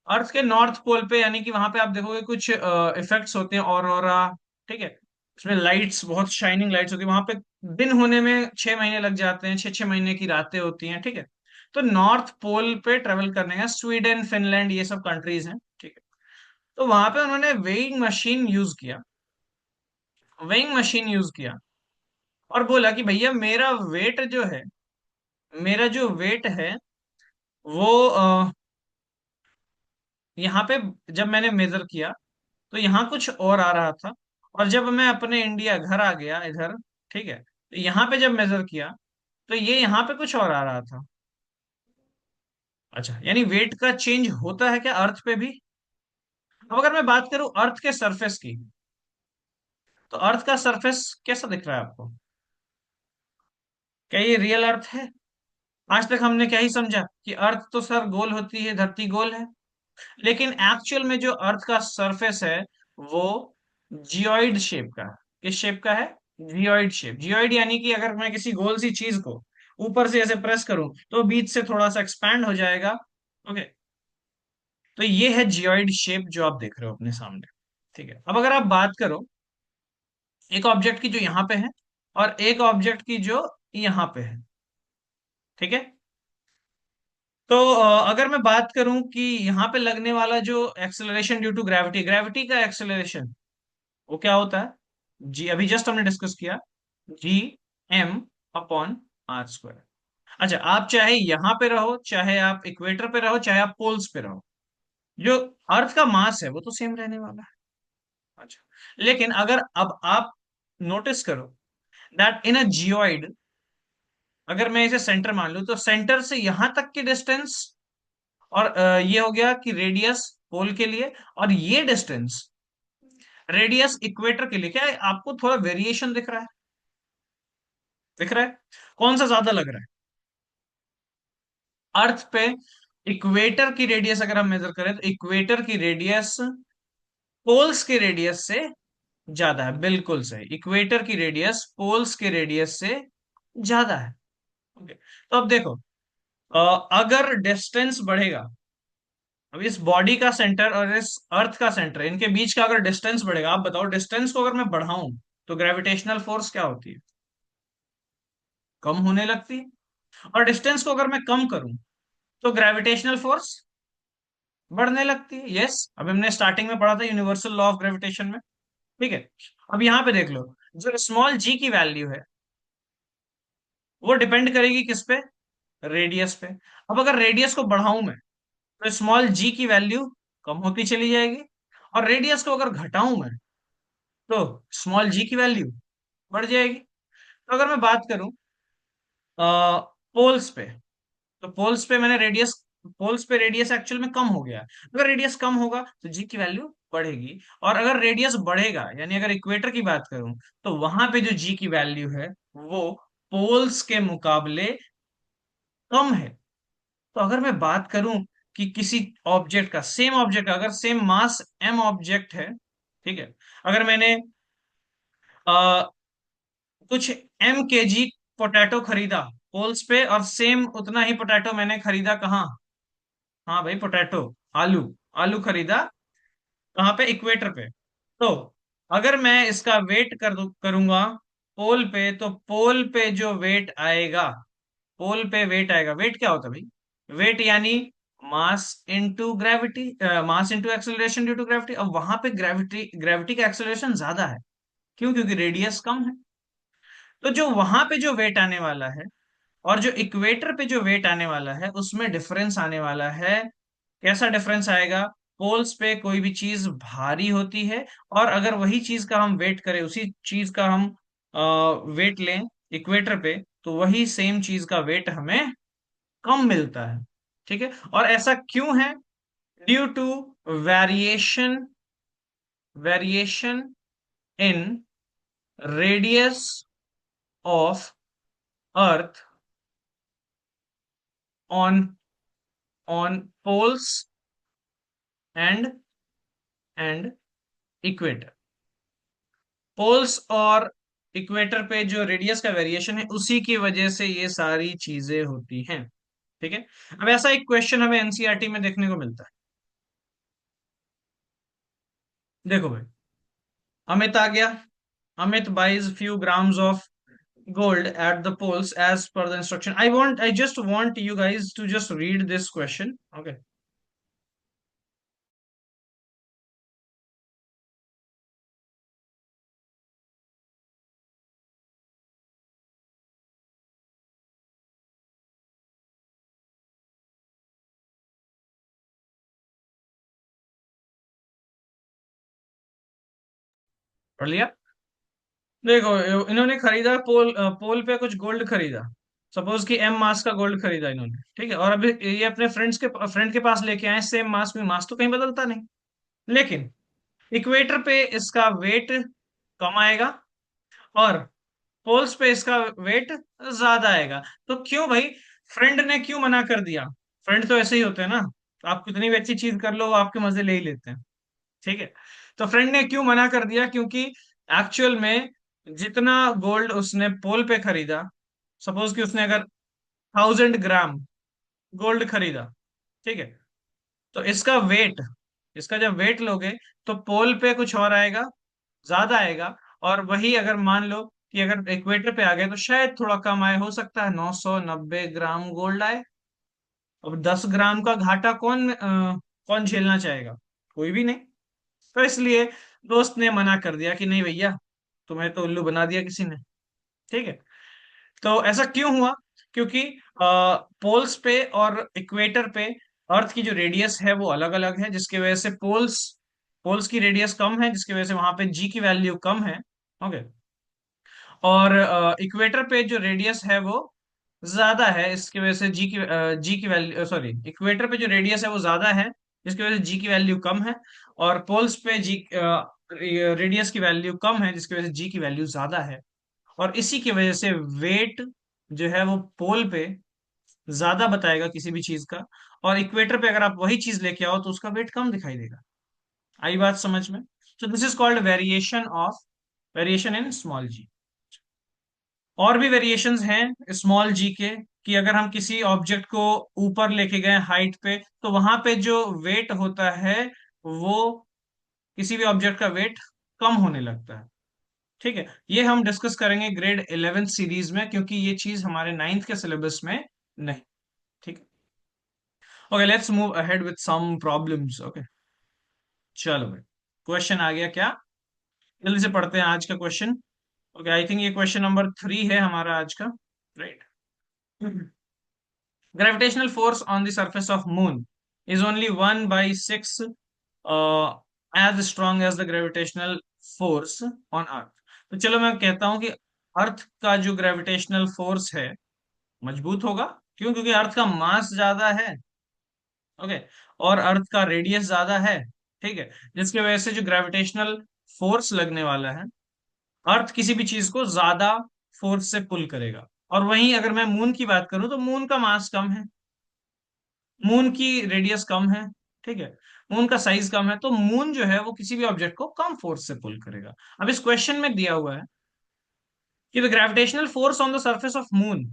A: अर्थ के नॉर्थ पोल पे, यानी कि वहां पे आप देखोगे कुछ इफेक्ट्स होते हैं, ऑरोरा। ठीक है, उसमें लाइट्स, बहुत शाइनिंग लाइट्स होती है वहां पे। दिन होने में 6 महीने लग जाते हैं, 6 6 महीने की रातें होती हैं। ठीक है, तो नॉर्थ पोल पे ट्रेवल करने का, स्वीडन, फिनलैंड, ये सब कंट्रीज हैं। ठीक है, तो वहां पे उन्होंने वेइंग मशीन यूज किया, वेइंग मशीन यूज किया, और बोला कि भैया मेरा वेट जो है, मेरा जो वेट है वो यहाँ पे जब मैंने मेजर किया तो यहाँ कुछ और आ रहा था, और जब मैं अपने इंडिया घर आ गया इधर, ठीक है, तो यहाँ पे जब मेजर किया तो ये यहाँ पे कुछ और आ रहा था। अच्छा, यानी वेट का चेंज होता है क्या अर्थ पे भी? अब अगर मैं बात करूं अर्थ के सरफेस की, तो अर्थ का सरफेस कैसा दिख रहा है आपको? क्या ये रियल अर्थ है? आज तक हमने क्या ही समझा कि अर्थ तो सर गोल होती है, धरती गोल है, लेकिन एक्चुअल में जो अर्थ का सरफेस है वो जियोइड शेप का है। किस शेप का है? Geoid shape. जियोइड यानी कि अगर मैं किसी गोल सी चीज को ऊपर से ऐसे प्रेस करूं तो बीच से थोड़ा सा एक्सपैंड हो जाएगा। ओके, तो ये है जियोइड शेप जो आप देख रहे हो अपने सामने। ठीक है, अब अगर आप बात करो एक ऑब्जेक्ट की जो यहाँ पे है और एक ऑब्जेक्ट की जो यहाँ पे है। ठीक है, तो अगर मैं बात करूं कि यहाँ पे लगने वाला जो acceleration due to gravity, gravity का एक्सेलरेशन वो क्या होता है? जी, अभी जस्ट हमने डिस्कस किया, G m/r²। अच्छा, आप चाहे यहां पे रहो, चाहे आप इक्वेटर पे रहो, चाहे आप पोल्स पे रहो, जो अर्थ का मास है वो तो सेम रहने वाला है। अच्छा, लेकिन अगर अब आप नोटिस करो दैट इन अ जियोइड, अगर मैं इसे सेंटर मान लूं तो सेंटर से यहां तक की डिस्टेंस, और ये हो गया कि रेडियस पोल के लिए, और ये डिस्टेंस रेडियस इक्वेटर के लिए, क्या है आपको थोड़ा वेरिएशन दिख रहा है? दिख रहा है? कौन सा ज्यादा लग रहा है? अर्थ पे इक्वेटर की रेडियस अगर हम मेजर करें तो इक्वेटर की रेडियस पोल्स के रेडियस से ज्यादा है। बिल्कुल सही, इक्वेटर की रेडियस पोल्स के रेडियस से ज्यादा है। ओके, तो अब देखो, अगर डिस्टेंस बढ़ेगा, अब इस बॉडी का सेंटर और इस अर्थ का सेंटर, इनके बीच का अगर डिस्टेंस बढ़ेगा, आप बताओ डिस्टेंस को अगर मैं बढ़ाऊं तो ग्रेविटेशनल फोर्स क्या होती है? कम होने लगती है। और डिस्टेंस को अगर मैं कम करूं तो ग्रेविटेशनल फोर्स बढ़ने लगती है। यस, अभी हमने स्टार्टिंग में पढ़ा था यूनिवर्सल लॉ ऑफ ग्रेविटेशन में। ठीक है, अब यहां पे देख लो, जो स्मॉल जी की वैल्यू है वो डिपेंड करेगी किस पे? रेडियस पे। अब अगर रेडियस को बढ़ाऊं मैं तो स्मॉल जी की वैल्यू कम होती चली जाएगी, और रेडियस को अगर घटाऊं मैं तो स्मॉल जी की वैल्यू बढ़ जाएगी। तो अगर मैं बात करूं पोल्स पे, तो पोल्स पे मैंने रेडियस, पोल्स पे रेडियस एक्चुअल में कम हो गया। अगर रेडियस कम होगा तो जी की वैल्यू बढ़ेगी, और अगर रेडियस बढ़ेगा यानी अगर इक्वेटर की बात करूं तो वहां पे जो जी की वैल्यू है वो पोल्स के मुकाबले कम है। तो अगर मैं बात करूं कि किसी ऑब्जेक्ट का, सेम ऑब्जेक्ट अगर सेम मास एम ऑब्जेक्ट है, ठीक है, अगर मैंने कुछ एम के जी पोटैटो खरीदा पोल्स पे, और सेम उतना ही पोटैटो मैंने खरीदा कहाँ? हाँ भाई, पोटैटो, आलू, आलू खरीदा कहाँ पे? इक्वेटर पे। तो अगर मैं इसका वेट करूंगा पोल पे, तो पोल पे जो वेट आएगा, पोल पे वेट आएगा, वेट क्या होता है भाई? वेट यानी mass into gravity, mass into acceleration due to gravity. अब वहां पे ग्रेविटी, ग्रेविटी का एक्सेलरेशन ज्यादा है। क्यों? क्योंकि रेडियस कम है। तो जो वहां पे जो वेट आने वाला है और जो इक्वेटर पे जो वेट आने वाला है उसमें डिफरेंस आने वाला है। कैसा डिफरेंस आएगा? पोल्स पे कोई भी चीज भारी होती है, और अगर वही चीज का हम वेट करें, उसी चीज का हम वेट लें इक्वेटर पे, तो वही सेम चीज का वेट हमें कम मिलता है। ठीक है, और ऐसा क्यों है? Due to variation, variation in radius of earth on on poles and and equator. Poles और इक्वेटर पे जो रेडियस का वेरिएशन है उसी की वजह से ये सारी चीजें होती हैं। ठीक है, अब ऐसा एक क्वेश्चन हमें एनसीईआरटी में देखने को मिलता है। देखो भाई, अमित आ गया, Amit buys few grams of gold at the poles as per the instruction. I just want you guys to just read this question. Okay. पढ़ लिया? देखो, इन्होंने खरीदा पोल, पोल पे कुछ गोल्ड खरीदा, सपोज कि एम मास का गोल्ड खरीदा इन्होंने। ठीक है, और अभी ये अपने फ्रेंड के पास लेके आए सेम मास में, मास तो कहीं बदलता नहीं। लेकिन इक्वेटर पे इसका वेट कम आएगा, और पोल्स पे इसका वेट ज्यादा आएगा। तो क्यों भाई? फ्रेंड ने क्यों मना कर दिया? फ्रेंड तो ऐसे ही होते हैं ना, आप कितनी भी अच्छी चीज कर लो वो आपके मजे ले ही लेते हैं। ठीक है, तो फ्रेंड ने क्यों मना कर दिया? क्योंकि एक्चुअल में जितना गोल्ड उसने पोल पे खरीदा, सपोज कि उसने अगर 1000 ग्राम गोल्ड खरीदा, ठीक है, तो इसका वेट, इसका जब वेट लोगे तो पोल पे कुछ और आएगा, ज्यादा आएगा। और वही अगर मान लो कि अगर इक्वेटर पे आ गए तो शायद थोड़ा कम आए, हो सकता है 990 ग्राम गोल्ड आए। अब 10 ग्राम का घाटा कौन झेलना चाहेगा? कोई भी नहीं। तो इसलिए दोस्त ने मना कर दिया कि नहीं भैया, तुम्हें तो उल्लू बना दिया किसी ने। ठीक है। तो ऐसा क्यों हुआ? क्योंकि पोल्स पे और इक्वेटर पे अर्थ की जो रेडियस है वो अलग अलग है, जिसकी वजह से पोल्स पोल्स की रेडियस कम है, जिसकी वजह से वहां पे जी की वैल्यू कम है। ओके। और इक्वेटर पे जो रेडियस है वो ज्यादा है, इसकी वजह से जी की वैल्यू, सॉरी, इक्वेटर पे जो रेडियस है वो ज्यादा है, जिसकी वजह से जी की वैल्यू कम है। और पोल्स पे जी रेडियस की वैल्यू कम है, जिसकी वजह से जी की वैल्यू ज्यादा है। और इसी की वजह से वेट जो है वो पोल पे ज्यादा बताएगा किसी भी चीज का, और इक्वेटर पे अगर आप वही चीज लेके आओ तो उसका वेट कम दिखाई देगा। आई बात समझ में? तो this is called variation in small g. और भी वेरिएशंस हैं स्मॉल जी के, कि अगर हम किसी ऑब्जेक्ट को ऊपर लेके गए हाइट पे, तो वहां पे जो वेट होता है वो, किसी भी ऑब्जेक्ट का वेट कम होने लगता है। ठीक है। ये हम डिस्कस करेंगे ग्रेड 11 सीरीज में, क्योंकि ये चीज हमारे नाइन्थ के सिलेबस में नहीं। ठीक है। Okay, let's move ahead with some problems. Okay, चलो भाई, क्वेश्चन आ गया क्या? जल्दी से पढ़ते हैं आज का क्वेश्चन। ओके, आई थिंक ये क्वेश्चन नंबर 3 है हमारा आज का, right? Gravitational force on the surface of moon is only 1/6 as strong as the gravitational force on earth. तो चलो मैं कहता हूं कि अर्थ का जो ग्रेविटेशनल फोर्स है मजबूत होगा। क्यों? क्योंकि अर्थ का मास ज्यादा है। ओके। और अर्थ का रेडियस ज्यादा है। ठीक है। जिसकी वजह से जो ग्रेविटेशनल फोर्स लगने वाला है, अर्थ किसी भी चीज को ज्यादा फोर्स से पुल करेगा। और वहीं अगर मैं मून की बात करूं तो मून का मास कम है, मून की रेडियस कम है। ठीक है। मून का साइज कम है, तो मून जो है वो किसी भी ऑब्जेक्ट को कम फोर्स से पुल करेगा। अब इस क्वेश्चन में दिया हुआ है कि the gravitational force on the surface of moon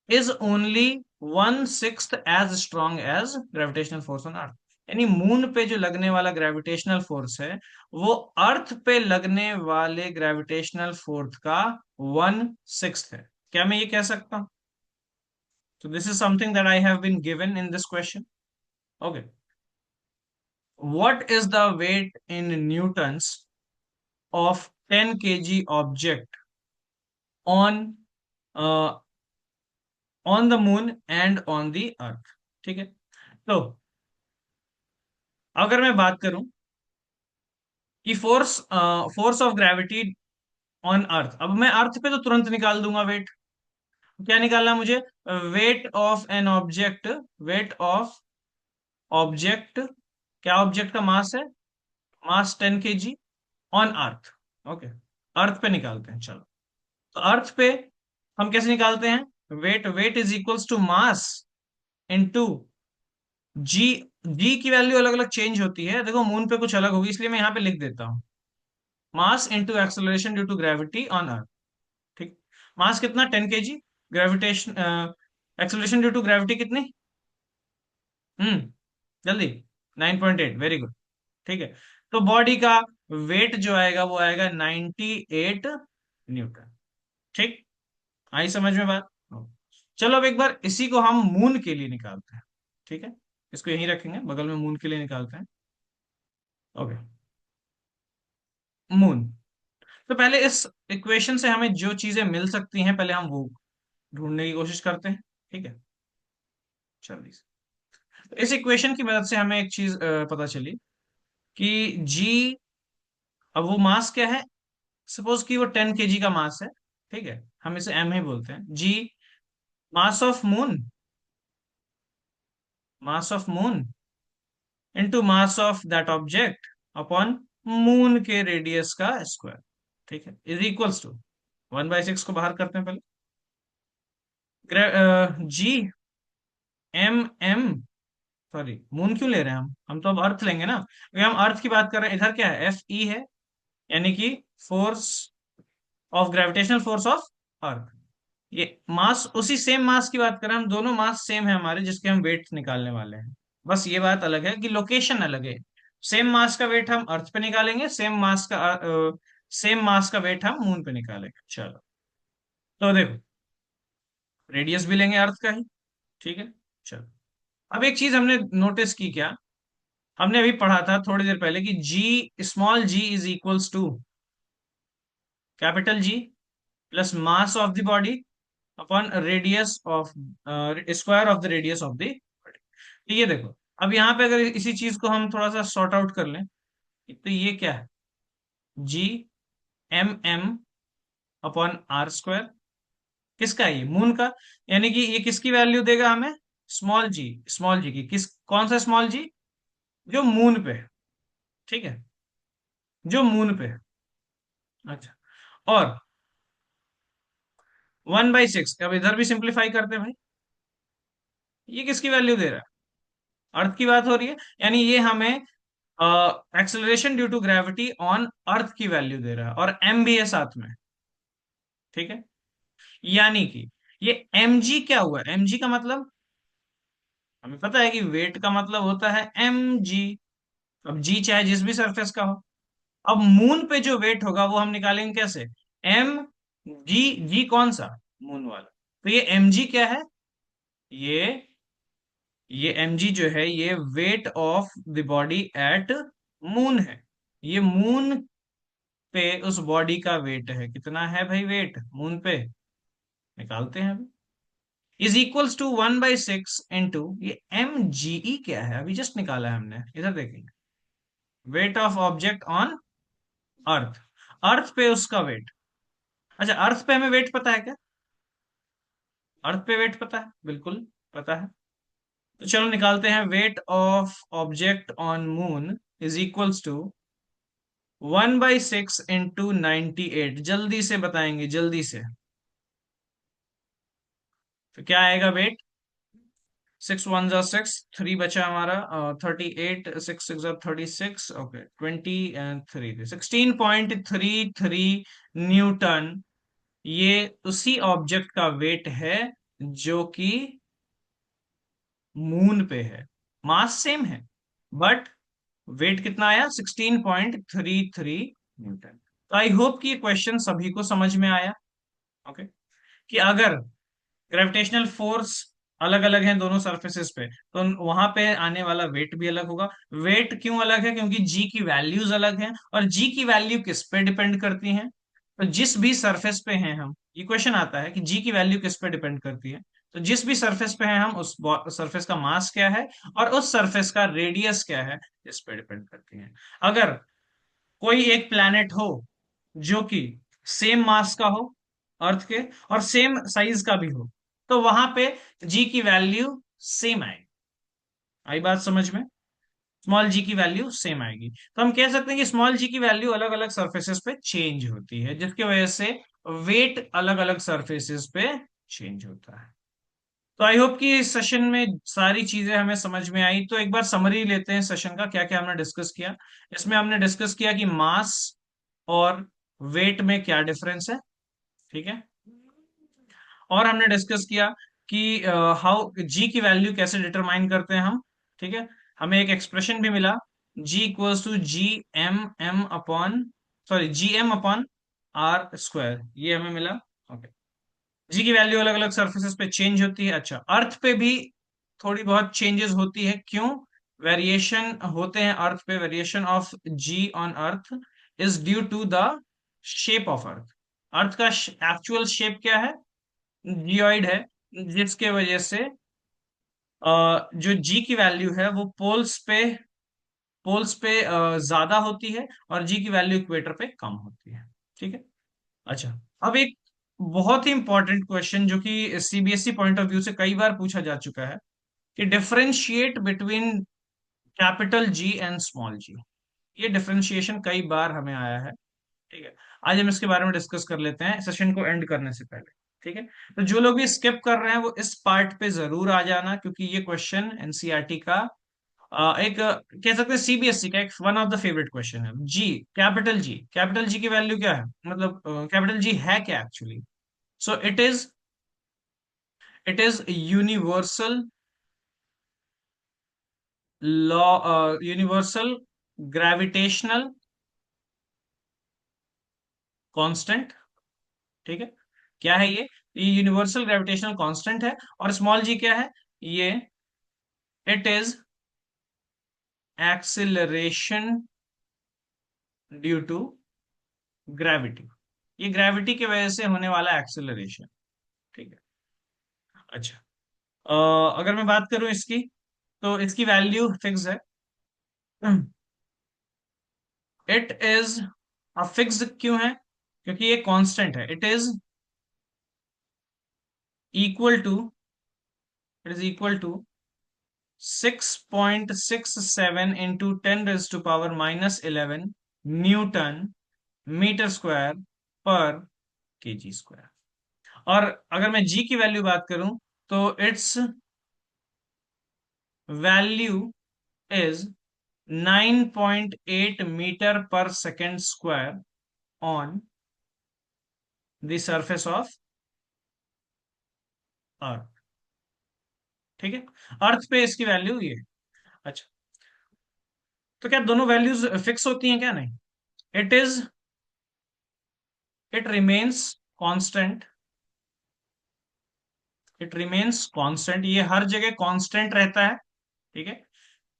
A: is only 1/6 as strong as gravitational force on earth. यानी मून पे जो लगने वाला ग्रेविटेशनल फोर्स है वो अर्थ पे लगने वाले ग्रेविटेशनल फोर्स का 1/6 है। क्या मैं ये कह सकता हूं? तो this is something that I have been given in this question. Okay. What is the weight in newtons of 10 kg object on uh, on the moon and on the earth? ठीक है। तो अगर मैं बात करूं कि फोर्स ऑफ ग्रेविटी ऑन अर्थ, अब मैं अर्थ पे तो तुरंत निकाल दूंगा वेट। क्या निकालना है मुझे? Weight of an object, wait of object, क्या ऑब्जेक्ट का मास है? मास 10 kg ऑन अर्थ। ओके, अर्थ पे निकालते हैं, चलो। तो अर्थ पे हम कैसे निकालते हैं? Weight is equals to mass into g. G की वैल्यू अलग अलग चेंज होती है, देखो मून पे कुछ अलग होगी, इसलिए मैं यहाँ पे लिख देता हूँ mass into acceleration due to gravity on earth. ठीक। मास कितना? 10 kg। Gravitation acceleration due to gravity कितनी? हम्म, जल्दी। 9.8, वेरी गुड। ठीक है। तो बॉडी का वेट जो आएगा वो आएगा 98 न्यूटन। ठीक। आई समझ में बात? चलो अब एक बार इसी को हम मून के लिए निकालते हैं। ठीक है। इसको यहीं रखेंगे, बगल में मून के लिए निकालते हैं। ओके। मून। तो पहले इस इक्वेशन से हमें जो चीजें मिल सकती हैं पहले हम वो ढूंढने की कोशिश करते हैं। ठीक है। चलिए, तो इस इक्वेशन की मदद से हमें एक चीज पता चली कि जी, अब वो मास क्या है? सपोज कि वो 10 kg का मास है। ठीक है। हम इसे एम ही बोलते हैं। G, mass of moon, mass of moon into mass of that object upon moon के रेडियस का स्क्वायर। ठीक है, इज इक्वल्स टू 1/6 को बाहर करते हैं पहले। G M m, sorry moon क्यों ले रहे हैं हम तो अब अर्थ लेंगे ना, क्योंकि हम अर्थ की बात कर रहे हैं। इधर क्या है? एफ ई है, यानी कि force of gravitational force of अर्थ। ये मास, उसी सेम मास की बात करें हम, दोनों मास सेम है हमारे जिसके हम वेट निकालने वाले हैं। बस ये बात अलग है कि लोकेशन अलग है। सेम मास का वेट हम अर्थ पे निकालेंगे, सेम मास का वेट हम मून पे निकालेंगे। चलो, तो देखो, रेडियस भी लेंगे अर्थ का ही। ठीक है, चलो। अब एक चीज हमने नोटिस की क्या, हमने अभी पढ़ा था थोड़ी देर पहले कि g, small g is equals to capital G plus mass of the body upon radius of, square of the radius of the body. तो ये देखो, अब यहाँ पे अगर इसी चीज को हम थोड़ा सा सॉर्ट आउट कर लें, तो ये क्या है, G M M upon are square. किसका है ये, मून का। यानी कि ये किसकी वैल्यू देगा हमें, स्मॉल जी, स्मॉल जी की, किस, कौन सा स्मॉल जी, जो मून पे है। ठीक है, जो मून पे है। अच्छा, और 1/6, अब इधर भी सिंप्लीफाई करते हैं भाई, ये किसकी वैल्यू दे रहा है, अर्थ की बात हो रही है। यानी ये हमें acceleration due to gravity on earth की वैल्यू दे रहा है, और एम भी है साथ में। ठीक है, यानी कि ये एम जी क्या हुआ, एम जी का मतलब हमें पता है कि वेट का मतलब होता है एम जी। अब जी चाहे जिस भी सरफेस का हो, अब मून पे जो वेट होगा वो हम निकालेंगे कैसे, एम जी, जी कौन सा, मून वाला। तो ये एम जी क्या है, ये ये एम जी जो है ये weight of the body at moon है। ये मून पे उस बॉडी का वेट है, कितना है भाई वेट मून पे, निकालते हैं अभी। इज इक्वल्स टू 1/6 इंटू, ये एम जी ई क्या है, अभी जस्ट निकाला है हमने, इधर देखेंगे, weight of object on earth, earth पे उसका वेट। अच्छा, अर्थ पे हमें वेट पता है क्या, अर्थ पे वेट पता है, बिल्कुल पता है। तो चलो निकालते हैं, weight of object on moon is equals to 1/6 into 98। जल्दी से बताएंगे, जल्दी से। तो क्या आएगा वेट, 6 1 जा 6, 3 बचा हमारा, 38, 6 6 जा 36, ओके, 20 एंड 3, 16.33 न्यूटन। ये उसी ऑब्जेक्ट का वेट है जो कि मून पे है, मास सेम है, बट वेट कितना आया, 16.33 न्यूटन। तो आई होप कि ये क्वेश्चन सभी को समझ में आया। ओके, कि अगर ग्रेविटेशनल फोर्स अलग अलग है दोनों सरफेसेस पे, तो वहां पे आने वाला वेट भी अलग होगा। वेट क्यों अलग है, क्योंकि जी की वैल्यूज अलग हैं, और जी की वैल्यू किस पे डिपेंड करती हैं, तो जिस भी सरफेस पे हैं हम, ये क्वेश्चन आता है कि जी की वैल्यू किस पे डिपेंड करती है, तो जिस भी सरफेस पे हैं हम, उस सरफेस का मास क्या है और उस सरफेस का रेडियस क्या है, इस पे डिपेंड करती है। अगर कोई एक प्लैनेट हो जो कि सेम मास का हो अर्थ के, और सेम साइज का भी हो, तो वहां पे जी की वैल्यू सेम आएगी। आई बात समझ में, स्मॉल जी की वैल्यू सेम आएगी। तो हम कह सकते हैं कि स्मॉल जी की वैल्यू अलग अलग सरफेसेस पे चेंज होती है, जिसकी वजह से वेट अलग अलग सरफेसेस पे चेंज होता है। तो आई होप कि इस सेशन में सारी चीजें हमें समझ में आई। तो एक बार समरी लेते हैं सेशन का, क्या क्या हमने डिस्कस किया। इसमें हमने डिस्कस किया कि मास और वेट में क्या डिफरेंस है। ठीक है, और हमने डिस्कस किया कि हाउ जी की वैल्यू कैसे डिटरमाइन करते हैं हम। ठीक है, हमें एक एक्सप्रेशन भी मिला, G equals to G M M upon, sorry, G M upon are square, ये हमें मिला। ओके, जी की वैल्यू अलग अलग सर्फेसेस पे चेंज होती है। अच्छा, अर्थ पे भी थोड़ी बहुत चेंजेस होती है, क्यों, वेरिएशन होते हैं अर्थ पे, variation of G on earth is due to the shape of earth. Earth का एक्चुअल शेप क्या है, जियोइड है, जिसके वजह से जो जी की वैल्यू है वो पोल्स पे ज्यादा होती है, और जी की वैल्यू इक्वेटर पे कम होती है। ठीक है, अच्छा, अब एक बहुत ही इंपॉर्टेंट क्वेश्चन जो कि सीबीएसई पॉइंट ऑफ व्यू से कई बार पूछा जा चुका है, कि differentiate between capital G and small G. ये डिफरेंशिएशन कई बार हमें आया है। ठीक है, आज हम इसके बारे में डिस्कस कर लेते हैं सेशन को एंड करने से पहले। ठीक है, तो जो लोग भी स्किप कर रहे हैं वो इस पार्ट पे जरूर आ जाना, क्योंकि ये क्वेश्चन एनसीईआरटी का एक कह सकते हैं सीबीएसई का एक one of the favourite question है। जी, कैपिटल जी की वैल्यू क्या है, मतलब कैपिटल जी है क्या actually. So it is it is universal law, universal gravitational constant. ठीक है, क्या है ये यूनिवर्सल ग्रेविटेशनल कांस्टेंट है। और स्मॉल जी क्या है ये? It is acceleration due to gravity. ये ग्रेविटी की वजह से होने वाला एक्सिलरेशन। ठीक है, अच्छा। अगर मैं बात करूं इसकी, तो इसकी वैल्यू फिक्स है। इट इज फिक्स क्यों है? क्योंकि ये कांस्टेंट है। Equal to it is equal to 6.67 into 10⁻⁻11 Newton metre square per kg square. और अगर मैं जी की वैल्यू बात करूं, तो it's value is 9.8 metre per second square on the surface of अर्थ। ठीक है, अर्थ पे इसकी वैल्यू ये है। अच्छा, तो क्या दोनों वैल्यूज फिक्स होती हैं? क्या नहीं, it is it remains constant. It remains constant, ये हर जगह कांस्टेंट रहता है। ठीक है,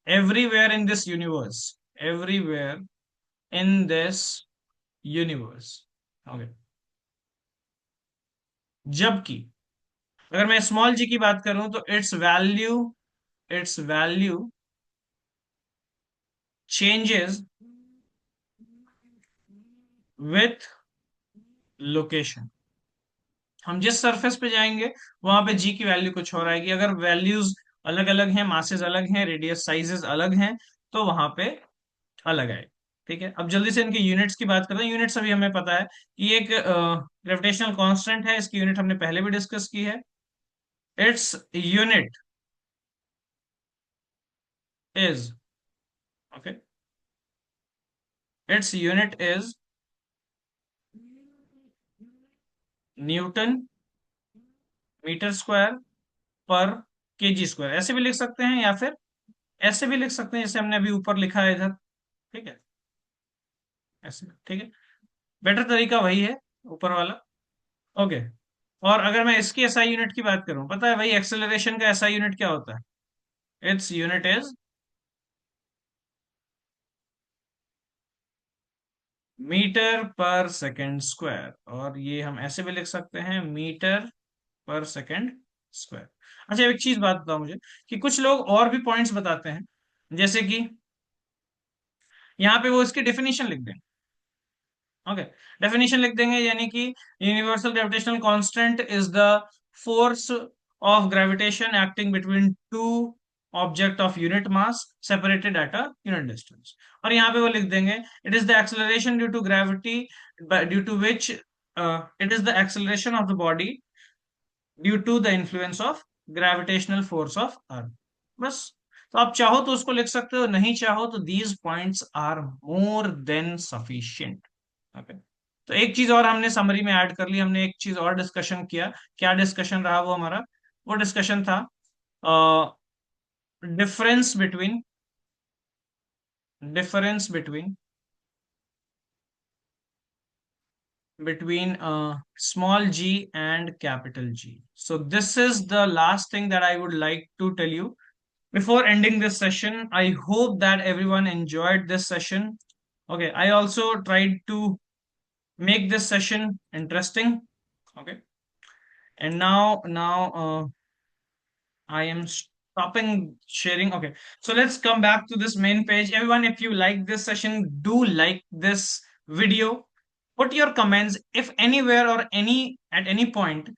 A: everywhere in this universe, everywhere in this universe. Okay, जबकि अगर मैं स्मॉल जी की बात करूं, तो it's value changes with location. हम जिस सरफेस पे जाएंगे वहां पे जी की वैल्यू कुछ और आएगी। अगर वैल्यूज अलग अलग हैं, मासेस अलग हैं, रेडियस साइजेस अलग हैं, तो वहां पे अलग आएगी। ठीक है, अब जल्दी से इनके यूनिट्स की बात करते हैं। यूनिट्स अभी हमें पता है कि एक ग्रेविटेशनल कांस्टेंट है, इसकी यूनिट हमने पहले भी डिस्कस की है। Its unit is okay its unit is newton metre square per kg square. ऐसे भी लिख सकते हैं, या फिर ऐसे भी लिख सकते हैं जैसे हमने अभी ऊपर लिखा है इधर। ठीक है, ऐसे। ठीक है, बेटर तरीका वही है, ऊपर वाला। ओके, और अगर मैं इसकी एसआई यूनिट की बात करूं, पता है भाई एक्सेलरेशन का एसआई यूनिट क्या होता है? Its unit is metre per second square. और ये हम ऐसे भी लिख सकते हैं, मीटर पर सेकेंड स्क्वायर। अच्छा, एक चीज बात बताओ मुझे, कि कुछ लोग और भी पॉइंट्स बताते हैं, जैसे कि यहाँ पे वो इसकी डेफिनेशन लिख दें। ओके, डेफिनेशन लिख देंगे, यानी कि universal gravitational constant is the force of gravitation acting between two object of unit mass separated at a unit distance. और यहाँ पे वो लिख देंगे, it is the acceleration due to gravity due to which it is the acceleration of the body due to the influence of gravitational force of earth. बस। तो आप चाहो तो उसको लिख सकते हो, नहीं चाहो तो these points are more than sufficient. Okay, तो एक चीज और हमने समरी में ऐड कर ली, हमने एक चीज और डिस्कशन किया। क्या डिस्कशन रहा वो हमारा? वो डिस्कशन था difference between difference between small g and capital G. So this is the last thing that I would like to tell you before ending this session. I hope that everyone enjoyed this session. Okay, I also tried to make this session interesting. Okay, and now I am stopping sharing. Okay, so let's come back to this main page. Everyone, if you like this session, do like this video. Put your comments if anywhere or at any point.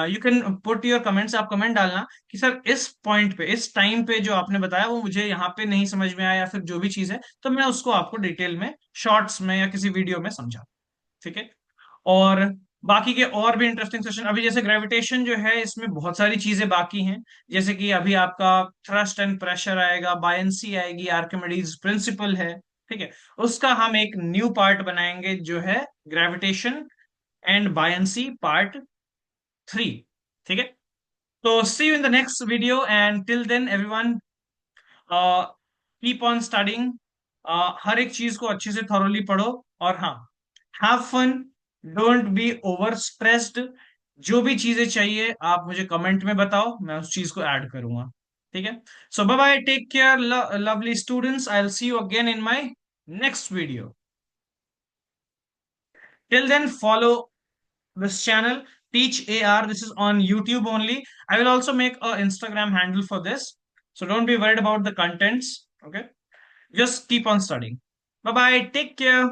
A: You can put your comments. आप comment डालना कि sir इस point पे, इस time पे जो आपने बताया वो मुझे यहाँ पे नहीं समझ में आया, या फिर जो भी चीज है, तो मैं उसको आपको डिटेल में शॉर्ट्स में या किसी वीडियो में समझा। ठीक है, और बाकी के और भी इंटरेस्टिंग सेशन, अभी जैसे ग्रेविटेशन जो है इसमें बहुत सारी चीजें बाकी हैं। जैसे कि अभी आपका थ्रस्ट एंड प्रेशर आएगा, बायंसी आएगी, आर्किमिडीज प्रिंसिपल है। ठीक है, उसका हम एक न्यू पार्ट बनाएंगे जो है ग्रेविटेशन एंड बायंसी पार्ट 3। ठीक है, So see you in the next video, and till then everyone, keep on studying. हर एक चीज को अच्छे से थॉरोली पढ़ो। और हाँ, have fun, don't be over stressed. जो भी चीजें चाहिए आप मुझे कमेंट में बताओ, मैं उस चीज को ऐड करूंगा। ठीक है। So bye bye, take care lovely students, I will see you again in my next video. Till then, follow this channel, Teach AR. This is on YouTube only. I will also make a Instagram handle for this. So don't be worried about the contents. Okay. Just keep on studying. Bye bye. Take care.